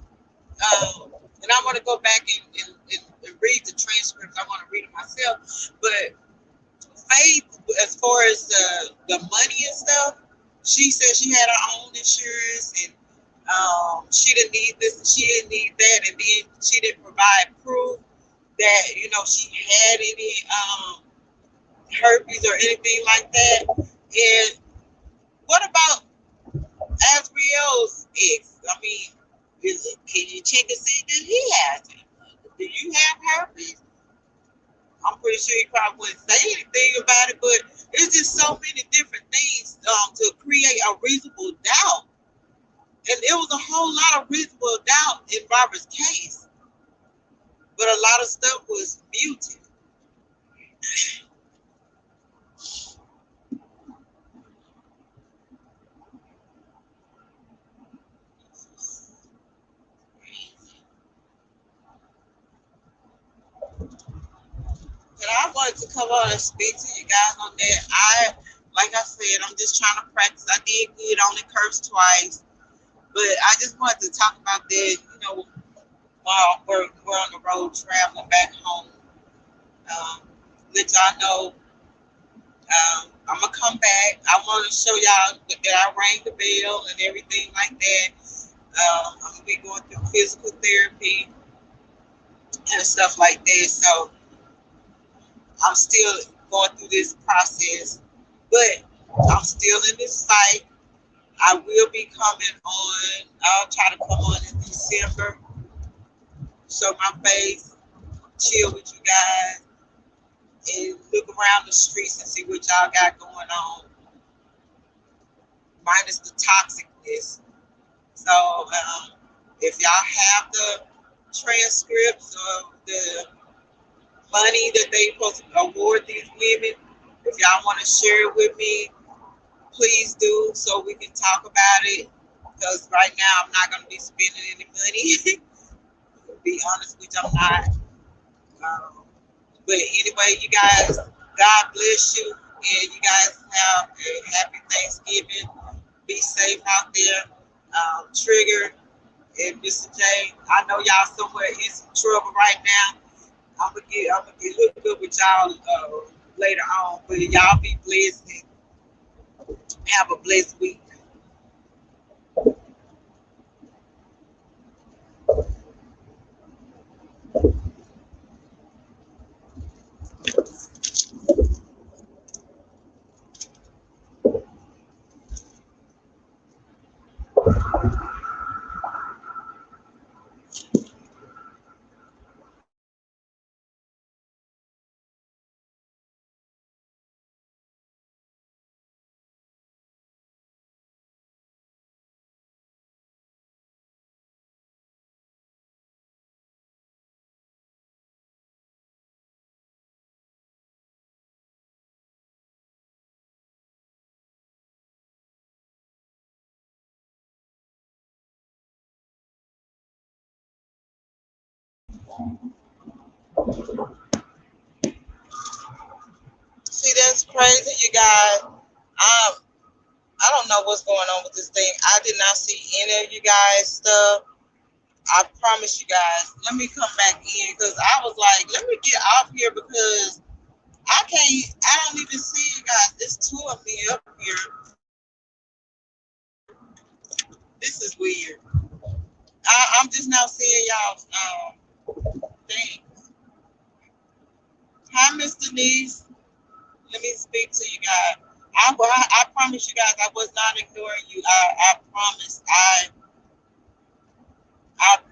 and I want to go back and read the transcripts. I want to read it myself. But Faith, as far as the money and stuff, she said she had her own insurance and she didn't need this and she didn't need that, and then she didn't provide proof that she had any herpes or anything like that. And what about Asriel's ex? I mean, can you check and see that he has it? Do you have herpes? I'm pretty sure he probably wouldn't say anything about it, but it's just so many different things to create a reasonable doubt. And it was a whole lot of reasonable doubt in Robert's case, but a lot of stuff was muted. But I wanted to come on and speak to you guys on that. Like I said, I'm just trying to practice. I did good on the curse twice, but I just wanted to talk about that, while we're on the road traveling back home. Let y'all know I'm gonna come back. I want to show y'all that I rang the bell and everything like that. I'm gonna be going through physical therapy and stuff like that. So I'm still going through this process, but I'm still in this fight. I will be coming on. I'll try to come on in December, show my face, chill with you guys, and look around the streets and see what y'all got going on, minus the toxicness. So if y'all have the transcripts of the money that they supposed to award these women, if y'all want to share it with me, please do so we can talk about it. Because right now I'm not going to be spending any money. To be honest with you, I'm not. But anyway, you guys, God bless you. And you guys have a happy Thanksgiving. Be safe out there. Trigger and Mr. J, I know y'all somewhere in some trouble right now. I'm gonna get hooked up with y'all later on. But y'all be blessed and have a blessed week. See, that's crazy, you guys. I don't know what's going on with this thing. I did not see any of you guys stuff. I promise you guys. Let me come back in because I was like, let me get off here because I don't even see you guys. There's two of me up here. This is weird. I'm just now seeing y'all thing. Hi, Miss Denise. Let me speak to you guys. I promise you guys I was not ignoring you. I promise. I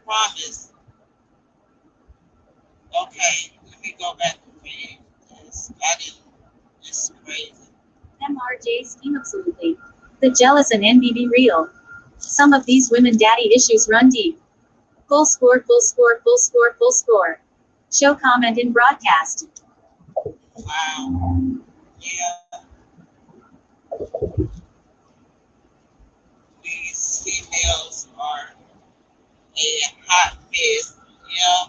promise. Okay, let me go back to read this. I didn't. It's crazy. MRJ scheme absolutely. The jealous and envy be real. Some of these women daddy issues run deep. Full score, full score, full score, full score. Show comment in broadcast. Wow. Yeah, these females are a hot mess. Yeah,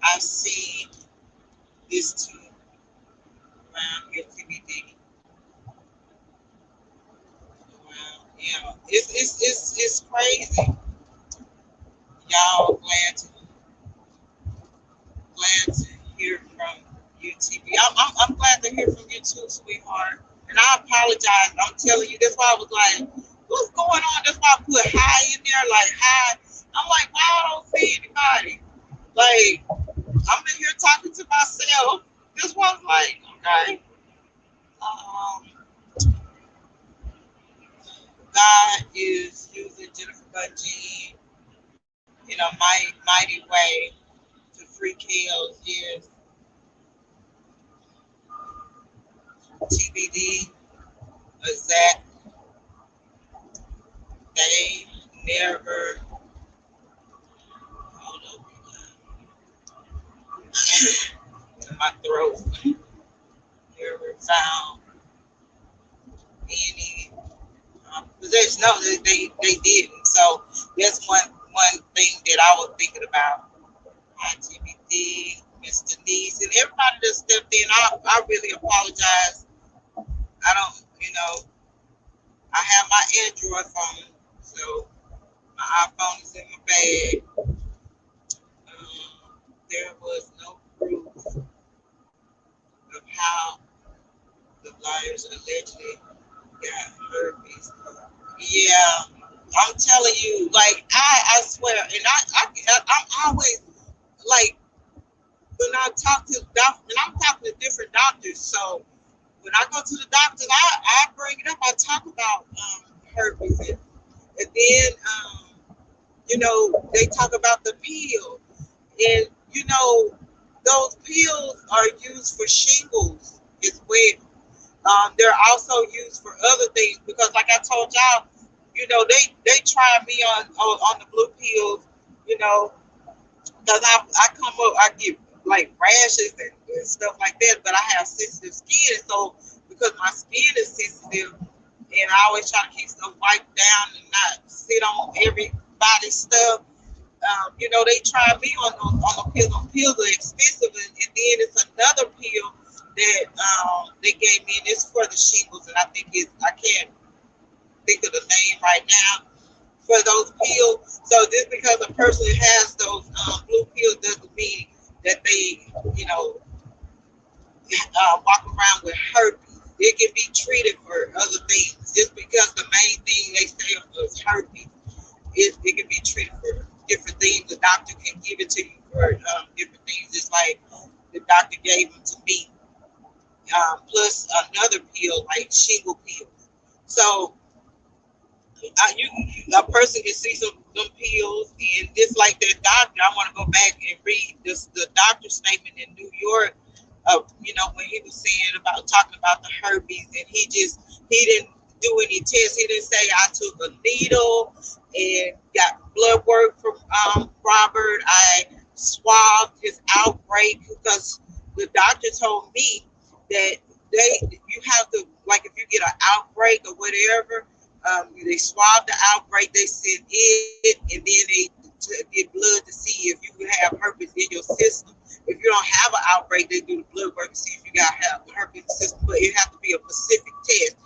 I've seen is to your TBD. Yeah, it's crazy. Y'all glad to hear from you, TB. I'm glad to hear from you too, sweetheart. And I apologize. I'm telling you, that's why I was like, what's going on? That's why I put hi in there, like hi. I'm like, why I don't see anybody? Like, I'm in here talking to myself. This one's like, okay. Um, God is using Jennifer Bungie in a mighty way to free kills. Yes, TBD is that they never, hold up, in my throat, never found any possession. No, they didn't. So that's one thing that I was thinking about. TBD, Miss Denise, and everybody that stepped in. I really apologize. I don't, I have my Android phone, so my iPhone is in my bag. There was no proof of how the liars allegedly got herpes. Yeah, I'm telling you, like I swear, and I'm always like when I talk to doctors, and I'm talking to different doctors. So when I go to the doctors, I bring it up. I talk about herpes, and then they talk about the pill, and those pills are used for shingles as well. They're also used for other things because, like I told y'all, they tried me on the blue pills, you know, because I come up, I get like rashes and stuff like that, but I have sensitive skin, so because my skin is sensitive, and I always try to keep stuff wiped down and not sit on everybody's stuff. They tried me on the pills. On pills are expensive, and then it's another pill that they gave me, and it's for the shingles, and I can't think of the name right now for those pills. So just because a person has those blue pills doesn't mean that they, walk around with herpes. It can be treated for other things. Just because the main thing they say is herpes, it can be treated for different things. The doctor can give it to you for different things, just like the doctor gave them to me. Plus another pill, like shingle pills. So a person can see them pills, and just like that doctor, I want to go back and read the doctor's statement in New York. When he was saying about talking about the herpes, and he didn't do any tests. He didn't say I took a needle and got blood work from Robert. I swabbed his outbreak because the doctor told me that you have to, like, if you get an outbreak or whatever, they swab the outbreak, they send it, and then they get blood to see if you have herpes in your system. If you don't have an outbreak, they do the blood work to see if you got herpes in the system, but it has to be a specific test.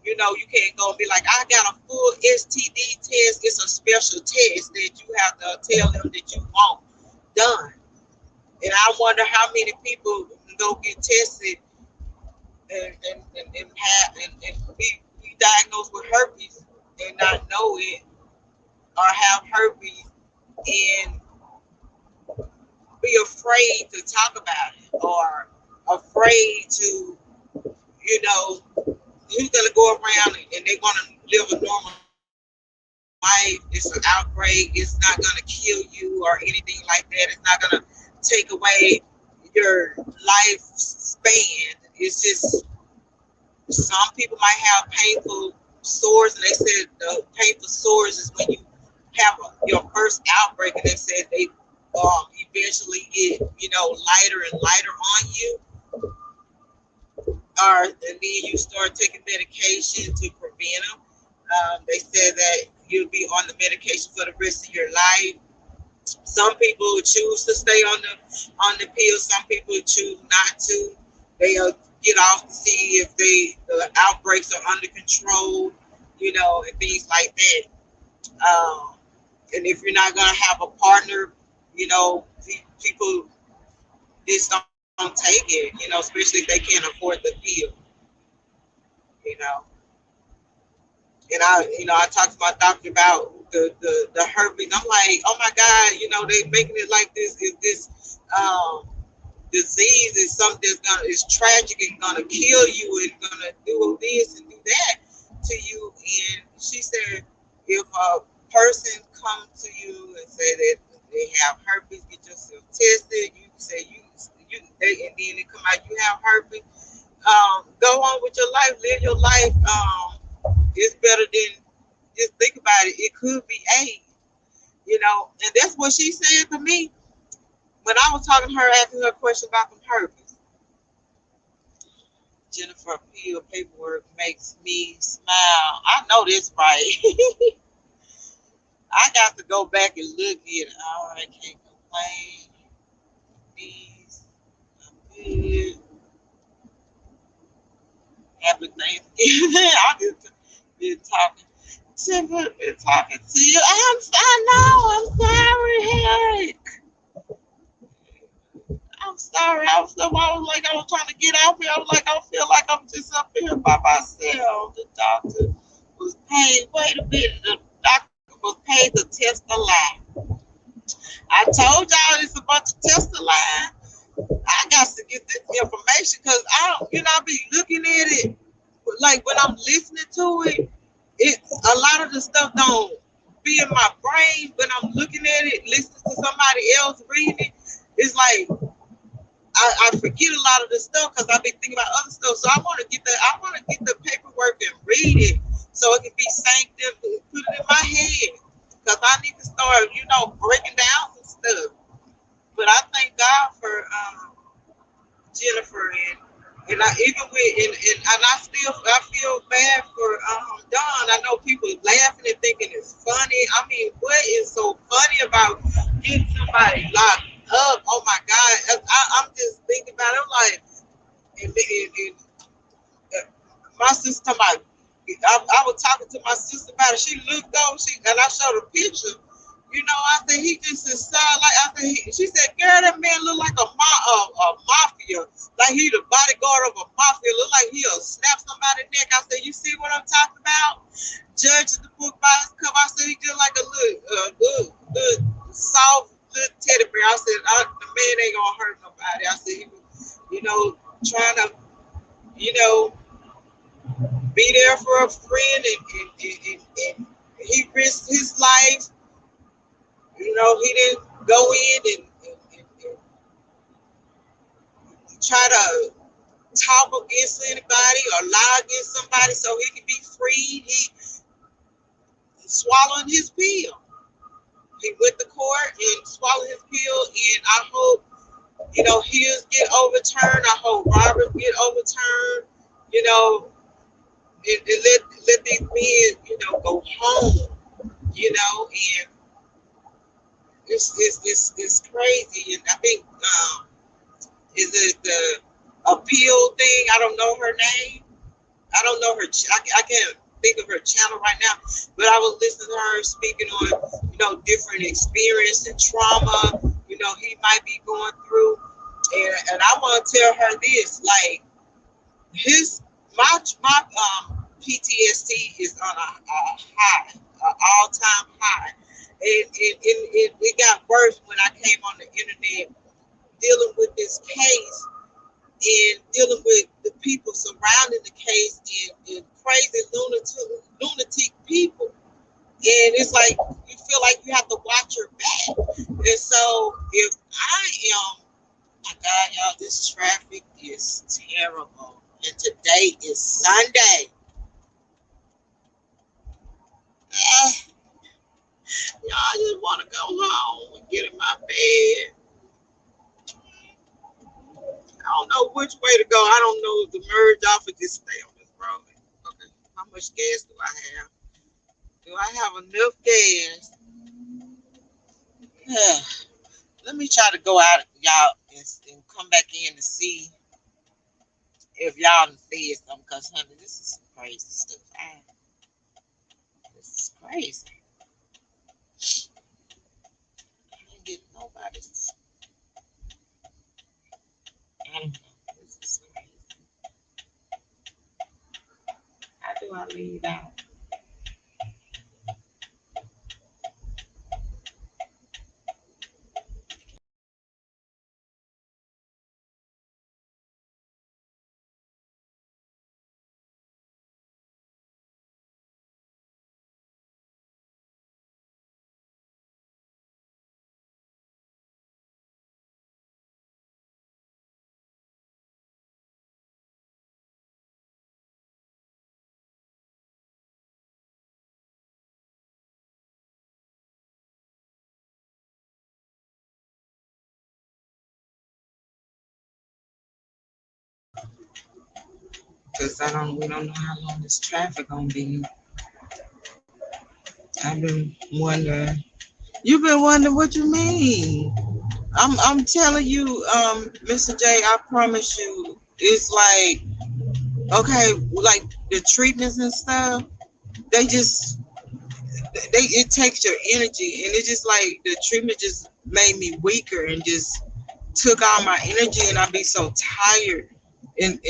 You can't go and be like, I got a full STD test. It's a special test that you have to tell them that you want done. And I wonder how many people go get tested and be diagnosed with herpes and not know it, or have herpes and be afraid to talk about it, or afraid to, who's going to go around and they're going to live a normal life. It's an outbreak. It's not going to kill you or anything like that. It's not going to take away your lifespan. It's just some people might have painful sores, and they said the painful sores is when you have your first outbreak, and they said they eventually get lighter and lighter on you, and then you start taking medication to prevent them. They said that you'll be on the medication for the rest of your life. Some people choose to stay on the pill. Some people choose not to. They'll get off to see if the outbreaks are under control, and things like that. And if you're not gonna have a partner, people just don't take it, especially if they can't afford the pill, you know. And I talked to my doctor about the herpes. I'm like, oh my God, they making it like this is this disease is something that's gonna is tragic and gonna kill you and gonna do this and do that to you. And she said, if a person comes to you and say that they have herpes, get yourself tested. You say and then it come out you have herpes. Go on with your life, live your life. It's better than just think about it. It could be AIDS, and that's what she said to me when I was talking to her, asking her a question about the herpes. Jennifer Peel paperwork makes me smile. I know this right. I got to go back and look at it. Oh, I can't complain. These are good. Happy Thanksgiving. I just been talking. Jennifer been talking to you. I know. I'm sorry, Harry. I'm sorry. I was trying to get out here. I was like, I feel like I'm just up here by myself. The doctor was paid. Wait a minute. The doctor was paid to test the line. I told y'all it's a bunch of test the line. I got to get this information because I be looking at it. Like when I'm listening to it, a lot of the stuff don't be in my brain. When I'm looking at it, listening to somebody else reading it, it's like I forget a lot of the stuff because I've been thinking about other stuff. So I want to get the paperwork and read it so it can be synced and put it in my head because I need to start, breaking down some stuff. But I thank God for Jennifer and I even with and I feel bad for Don. I know people laughing and thinking it's funny. I mean, what is so funny about getting somebody locked up? Oh my God! I'm just thinking about it. I'm like, my sister talking about. I was talking to my sister about it. She looked over. And I showed a picture. I said he just is sound like I said. She said, "Girl, that man look like a mafia. Like he the bodyguard of a mafia. Look like he'll snap somebody's neck." I said, "You see what I'm talking about?" Judging the book by his cover. I said he just like a good, soft, little teddy bear. I said the man ain't gonna hurt nobody. I said he was, trying to, you know, be there for a friend, and he risked his life. He didn't go in and try to talk against anybody or lie against somebody so he could be freed. He swallowed his pill. He went to court and swallowed his pill, and I hope, his get overturned. I hope Robert's get overturned, you know, and let these men, go home, and it's crazy. And I think is it the appeal thing? I don't know her name. I don't know her. I can't think of her channel right now. But I was listening to her speaking on, different experience and trauma. He might be going through, and I want to tell her this, like my PTSD is on a high, an all-time high. It got worse when I came on the internet dealing with this case and dealing with the people surrounding the case and crazy lunatic people. And it's like you feel like you have to watch your back. And so if I am, my God, y'all, this traffic is terrible. And today is Sunday. Uh, y'all, I just want to go home and get in my bed. I don't know which way to go. I don't know if to merge off or just stay on this road. Okay, how much gas do I have? Do I have enough gas Yeah. Let me try to go out, y'all, and come back in to see if y'all done said something. Cause honey, this is crazy stuff. This is crazy. I didn't get nobody's. I don't know. This is crazy. How do I leave out? Cause I don't. We don't know how long this traffic gonna be. I've been wondering. You've been wondering what you mean. I'm telling you, Mr. J. I promise you, it's like okay, like the treatments and stuff. They just it takes your energy, and it's just like the treatment just made me weaker and just took all my energy, and I'd be so tired, and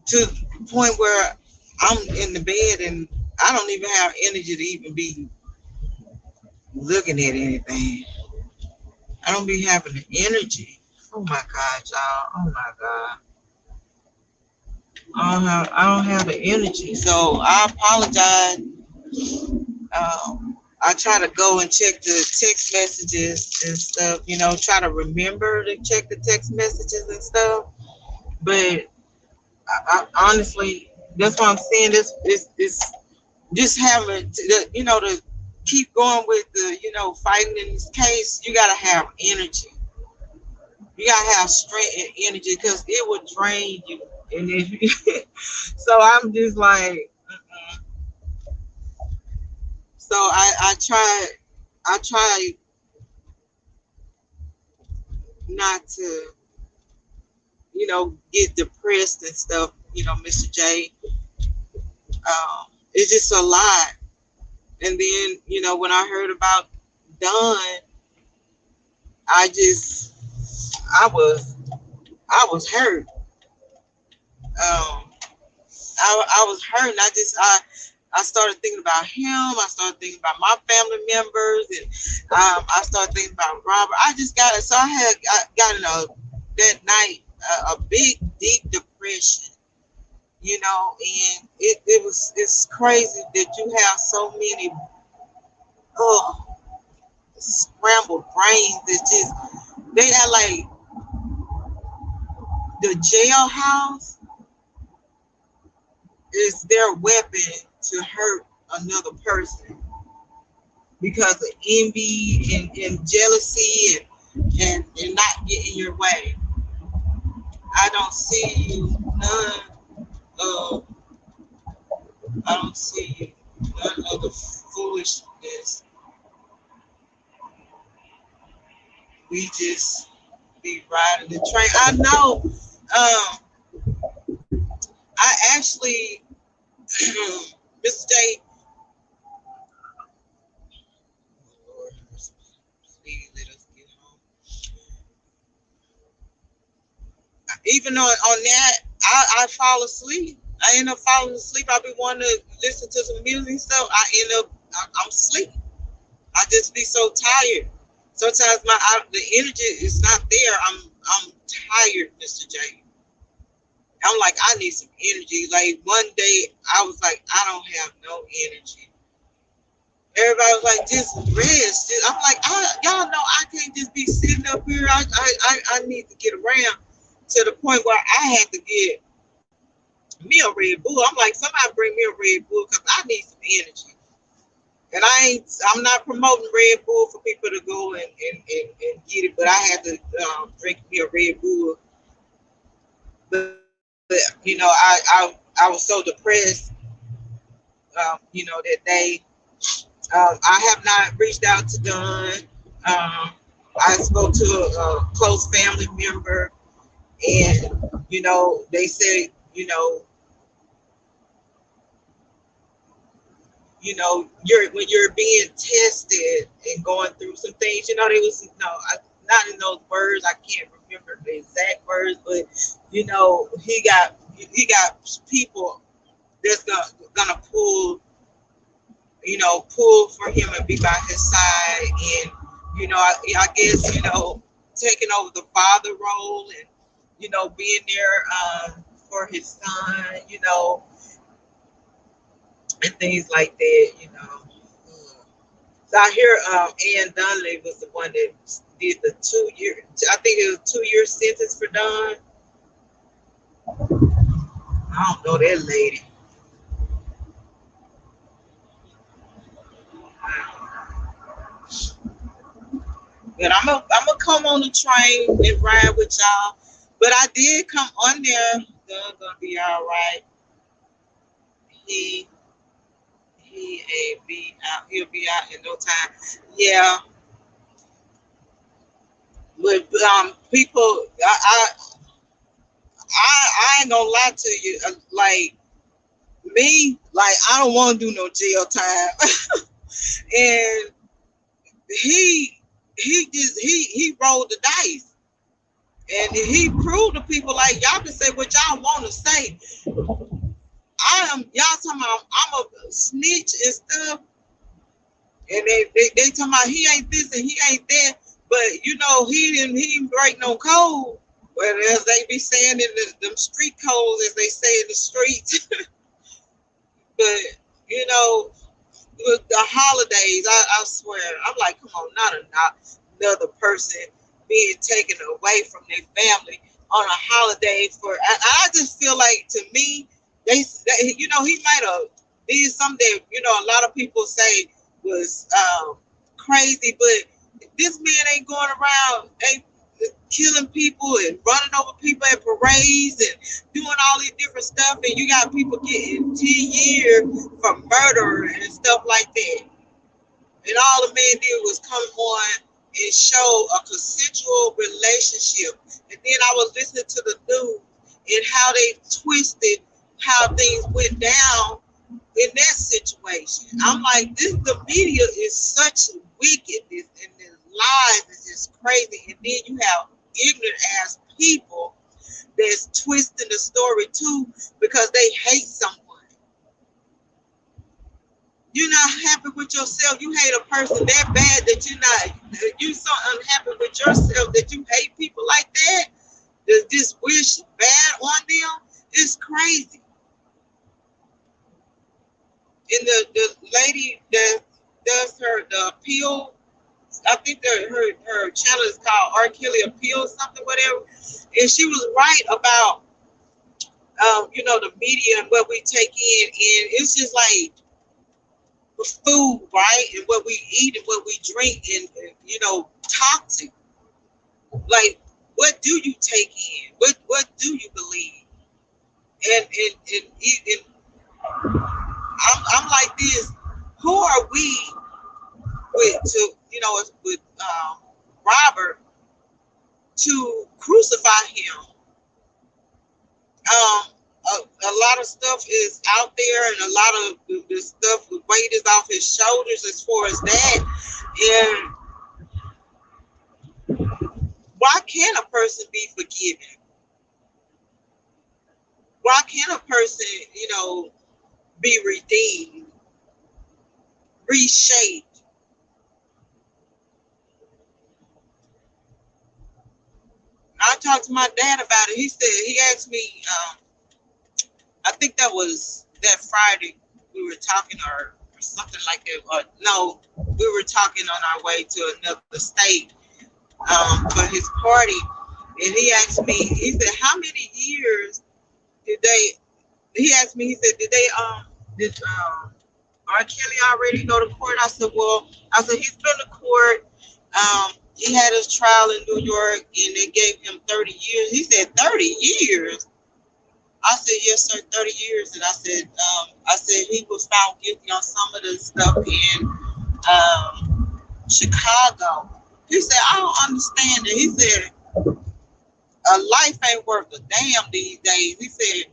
to the point where I'm in the bed and I don't even have energy to even be looking at anything. I don't be having the energy. Oh my God, y'all. Oh my God. I don't have the energy. So I apologize. I try to go and check the text messages and stuff, try to remember to check the text messages and stuff. But I honestly, that's what I'm saying. This just having to keep going with the fighting in this case. You gotta have energy. You gotta have strength and energy because it will drain you. And if you, so I'm just like, so I try not to get depressed and stuff. Mr. J. It's just a lot. And then when I heard about Don, I just I was hurt. Um, I was hurt. And I started thinking about him. I started thinking about my family members, and I started thinking about Robert. I just got it. So I got in that night a big deep depression. And it's crazy that you have so many oh scrambled brains that just they are like the jailhouse is their weapon to hurt another person because of envy and jealousy and not getting your way. I don't see none of I don't see none of the foolishness. We just be riding the train. I know. I actually, Mr. J. Lord, please let us get home. Even though on that, I fall asleep. I end up falling asleep. I be wanting to listen to some music and stuff. I'm asleep. I just be so tired. Sometimes the energy is not there. I'm tired, Mr. J. I'm like I need some energy. Like one day I was like I don't have no energy. Everybody was like just rest. I'm like y'all know I can't just be sitting up here. I need to get around to the point where I had to get me a Red Bull. I'm like somebody bring me a Red Bull because I need some energy. And I'm not promoting Red Bull for people to go and get it, but I had to drink me a Red Bull. But I was so depressed, that day. I have not reached out to Don. Um, I spoke to a close family member, and they said, you're when you're being tested and going through some things. They was not in those words. I can't remember the exact words, but he got people that's gonna pull for him and be by his side, and I guess taking over the father role, and being there for his son, and things like that. So I hear Ann Dunley was the one that did the 2 year. I think it was 2 year sentence for Don. I don't know that lady. But I'm gonna come on the train and ride with y'all. But I did come on there. Don's gonna be all right. He he ain't be out. He'll be out in no time. Yeah, but people, I ain't gonna lie to you. Like me, like I don't want to do no jail time. And he rolled the dice, and he proved to people like y'all can say what y'all want to say. Y'all talking about I'm a snitch and stuff, and they talking about he ain't this and he ain't that, but he didn't break no code. Well, as they be saying in them street codes, as they say in the streets. But with the holidays, I swear, I'm like, come on, not another person being taken away from their family on a holiday I just feel like, to me, he might have did something that, a lot of people say was crazy, but this man ain't going around, ain't killing people and running over people at parades and doing all these different stuff, and you got people getting 10 years for murder and stuff like that. And all the man did was come on and show a consensual relationship. And then I was listening to the news and how they twisted how things went down in that situation. I'm like, the media is such wickedness, and the lies is just crazy. And then you have ignorant ass people that's twisting the story too because they hate someone. You're not happy with yourself. You hate a person that bad that you so unhappy with yourself that you hate people like that. That just wish bad on them. It's crazy. And the lady that does the appeal, I think her channel is called R. Kelly Appeal, something, whatever. And she was right about the media and what we take in, and it's just like food, right? And what we eat and what we drink, and toxic. Like, what do you take in? What do you believe? And I'm like this. Who are we with Robert to crucify him? A lot of stuff is out there, and a lot of the stuff, the weight is off his shoulders as far as that. And why can't a person be forgiven? Why can't a person, be redeemed, reshaped? I talked to my dad about it. He asked me, I think that was that Friday we were talking, or something like that. Or no, we were talking on our way to another state for his party. And he asked me, he said, how many years did they, he asked me, he said, did R. Kelly already go to court? I said, he's been to court. He had his trial in New York, and they gave him 30 years. He said, 30 years? I said, yes, sir, 30 years. And I said he was found guilty on some of the stuff in Chicago. He said, I don't understand it. He said, a life ain't worth a damn these days. He said,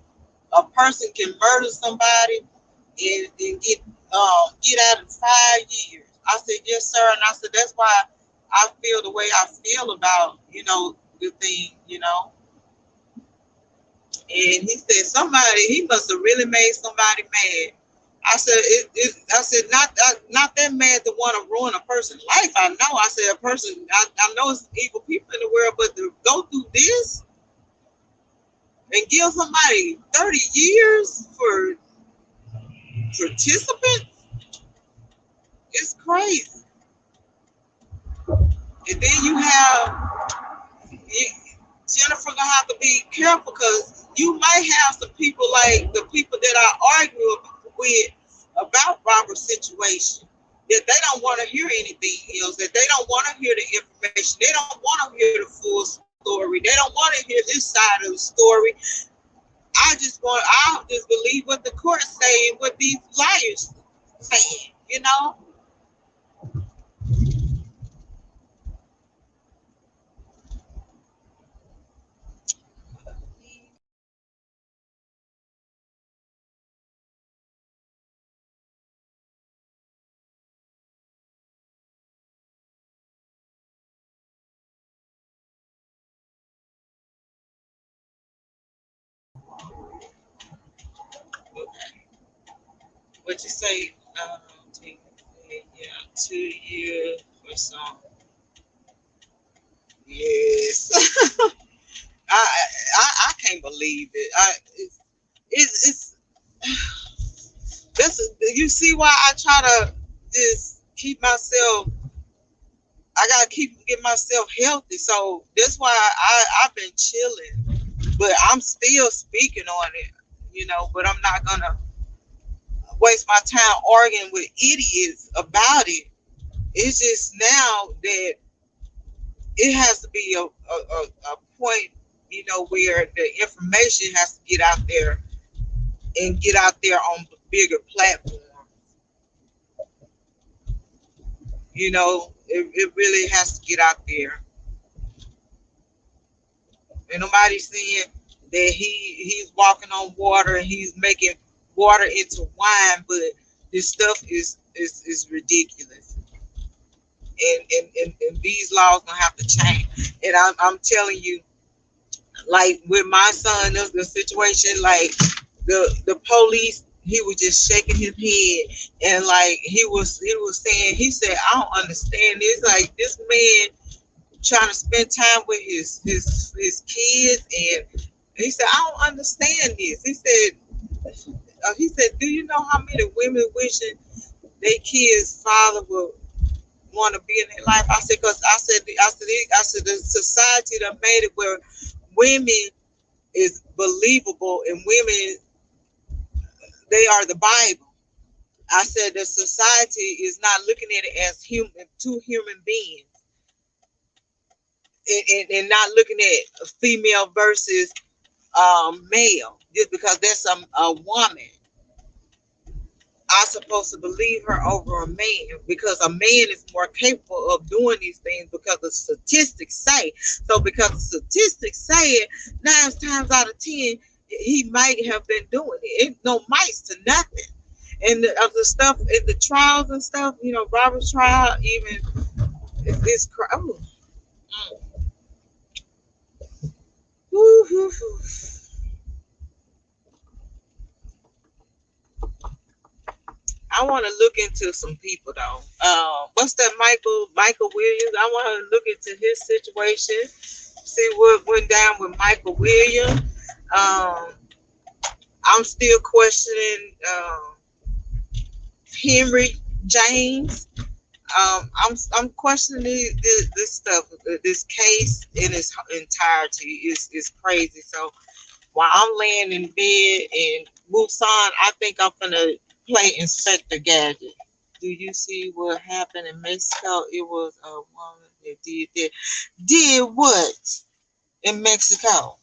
a person can murder somebody and get out in 5 years. I said, yes, sir. And I said, that's why I feel the way I feel about, the thing, And he said, somebody, he must have really made somebody mad. I said, I said, not that mad to want to ruin a person's life. I know. I said, a person, I know it's evil people in the world, but to go through this and give somebody 30 years for participant, it's crazy. And then you have Jennifer gonna have to be careful because you might have some people like the people that I argue with about Robert's situation that they don't want to hear anything else, that they don't want to hear the information, they don't want to hear the full story, they don't want to hear this side of the story. I just believe what the court say and what these liars saying. What you say? Yeah, 2 years or so. Yes. I can't believe it. It's this. You see why I try to just keep myself. I gotta keep get myself healthy. So that's why I've been chilling, but I'm still speaking on it. But I'm not gonna waste my time arguing with idiots about it. It's just now that it has to be a point, where the information has to get out there and get out there on bigger platforms. It really has to get out there. And nobody's saying that he's walking on water and he's making water into wine, but this stuff is ridiculous. And these laws gonna have to change. And I'm telling you, like with my son, the situation, like the police, he was just shaking his head and like he was saying, he said, I don't understand this. Like this man trying to spend time with his kids, and he said, I don't understand this. He said, do you know how many women wishing their kids' father would want to be in their life? I said, because I said the society that made it where women is believable and women, they are the Bible. I said the society is not looking at it as two human beings, and not looking at a female versus male just because that's a woman. I'm supposed to believe her over a man because a man is more capable of doing these things because the statistics say. So because the statistics say it, 9 times out of 10, he might have been doing it. Ain't no mice to nothing. And the stuff in the trials and stuff, Robert's trial, even it's oh, whoo, whoo, whoo. I want to look into some people though. What's that Michael Williams? I want to look into his situation, see what went down with Michael Williams. Um, I'm still questioning Henry James. I'm questioning this stuff. This case in its entirety is crazy. So while I'm laying in bed and Musan, I think I'm gonna play Inspector Gadget. Do you see what happened in Mexico? It was a woman that did what in Mexico?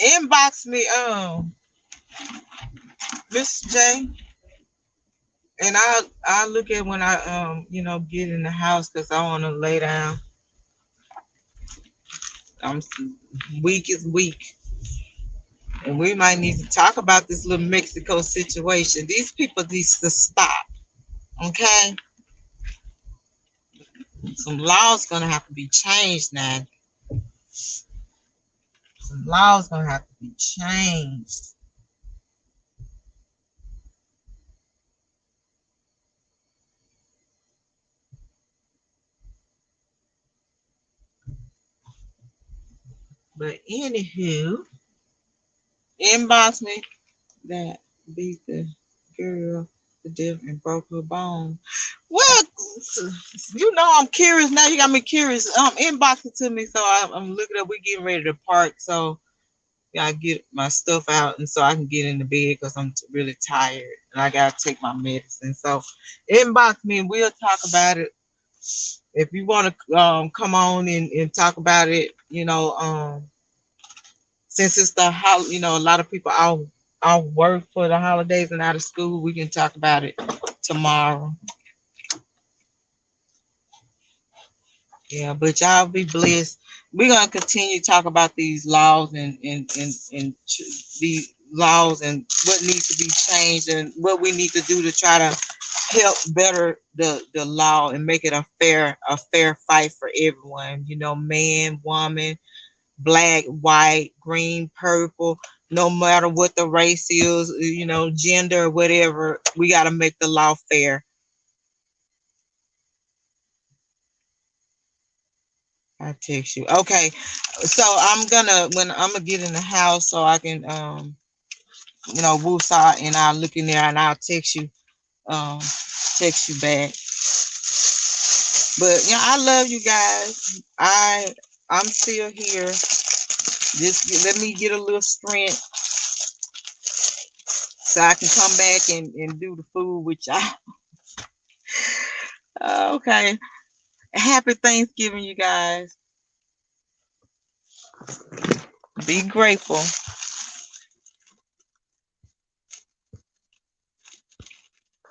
Inbox me, Miss J, and I'll look at when I get in the house because I want to lay down. I'm weak is weak, and we might need to talk about this little Mexico situation. These people need to stop. Okay, some laws gonna have to be changed now. Some laws gonna have to be changed. But anywho, inbox me that beat the girl to death and broke her bone. Well, I'm curious now. You got me curious. Inbox it to me so I'm looking up. We getting ready to park, so I get my stuff out and so I can get in the bed because I'm really tired and I gotta take my medicine. So inbox me and we'll talk about it. If you want to come on and talk about it, since it's a lot of people out work for the holidays and out of school, we can talk about it tomorrow. Yeah, but y'all be blessed. We're gonna continue to talk about these laws and these laws and what needs to be changed and what we need to do to try to help better the law and make it a fair fight for everyone. Man, woman, black, white, green, purple, no matter what the race is, gender, whatever, we got to make the law fair. I text you. Okay. So when I'm gonna get in the house so I can woosah and I'll look in there and I'll um text you back. But I love you guys. I'm still here. Just let me get a little strength so I can come back and do the food which I okay. Happy Thanksgiving, you guys. Be grateful.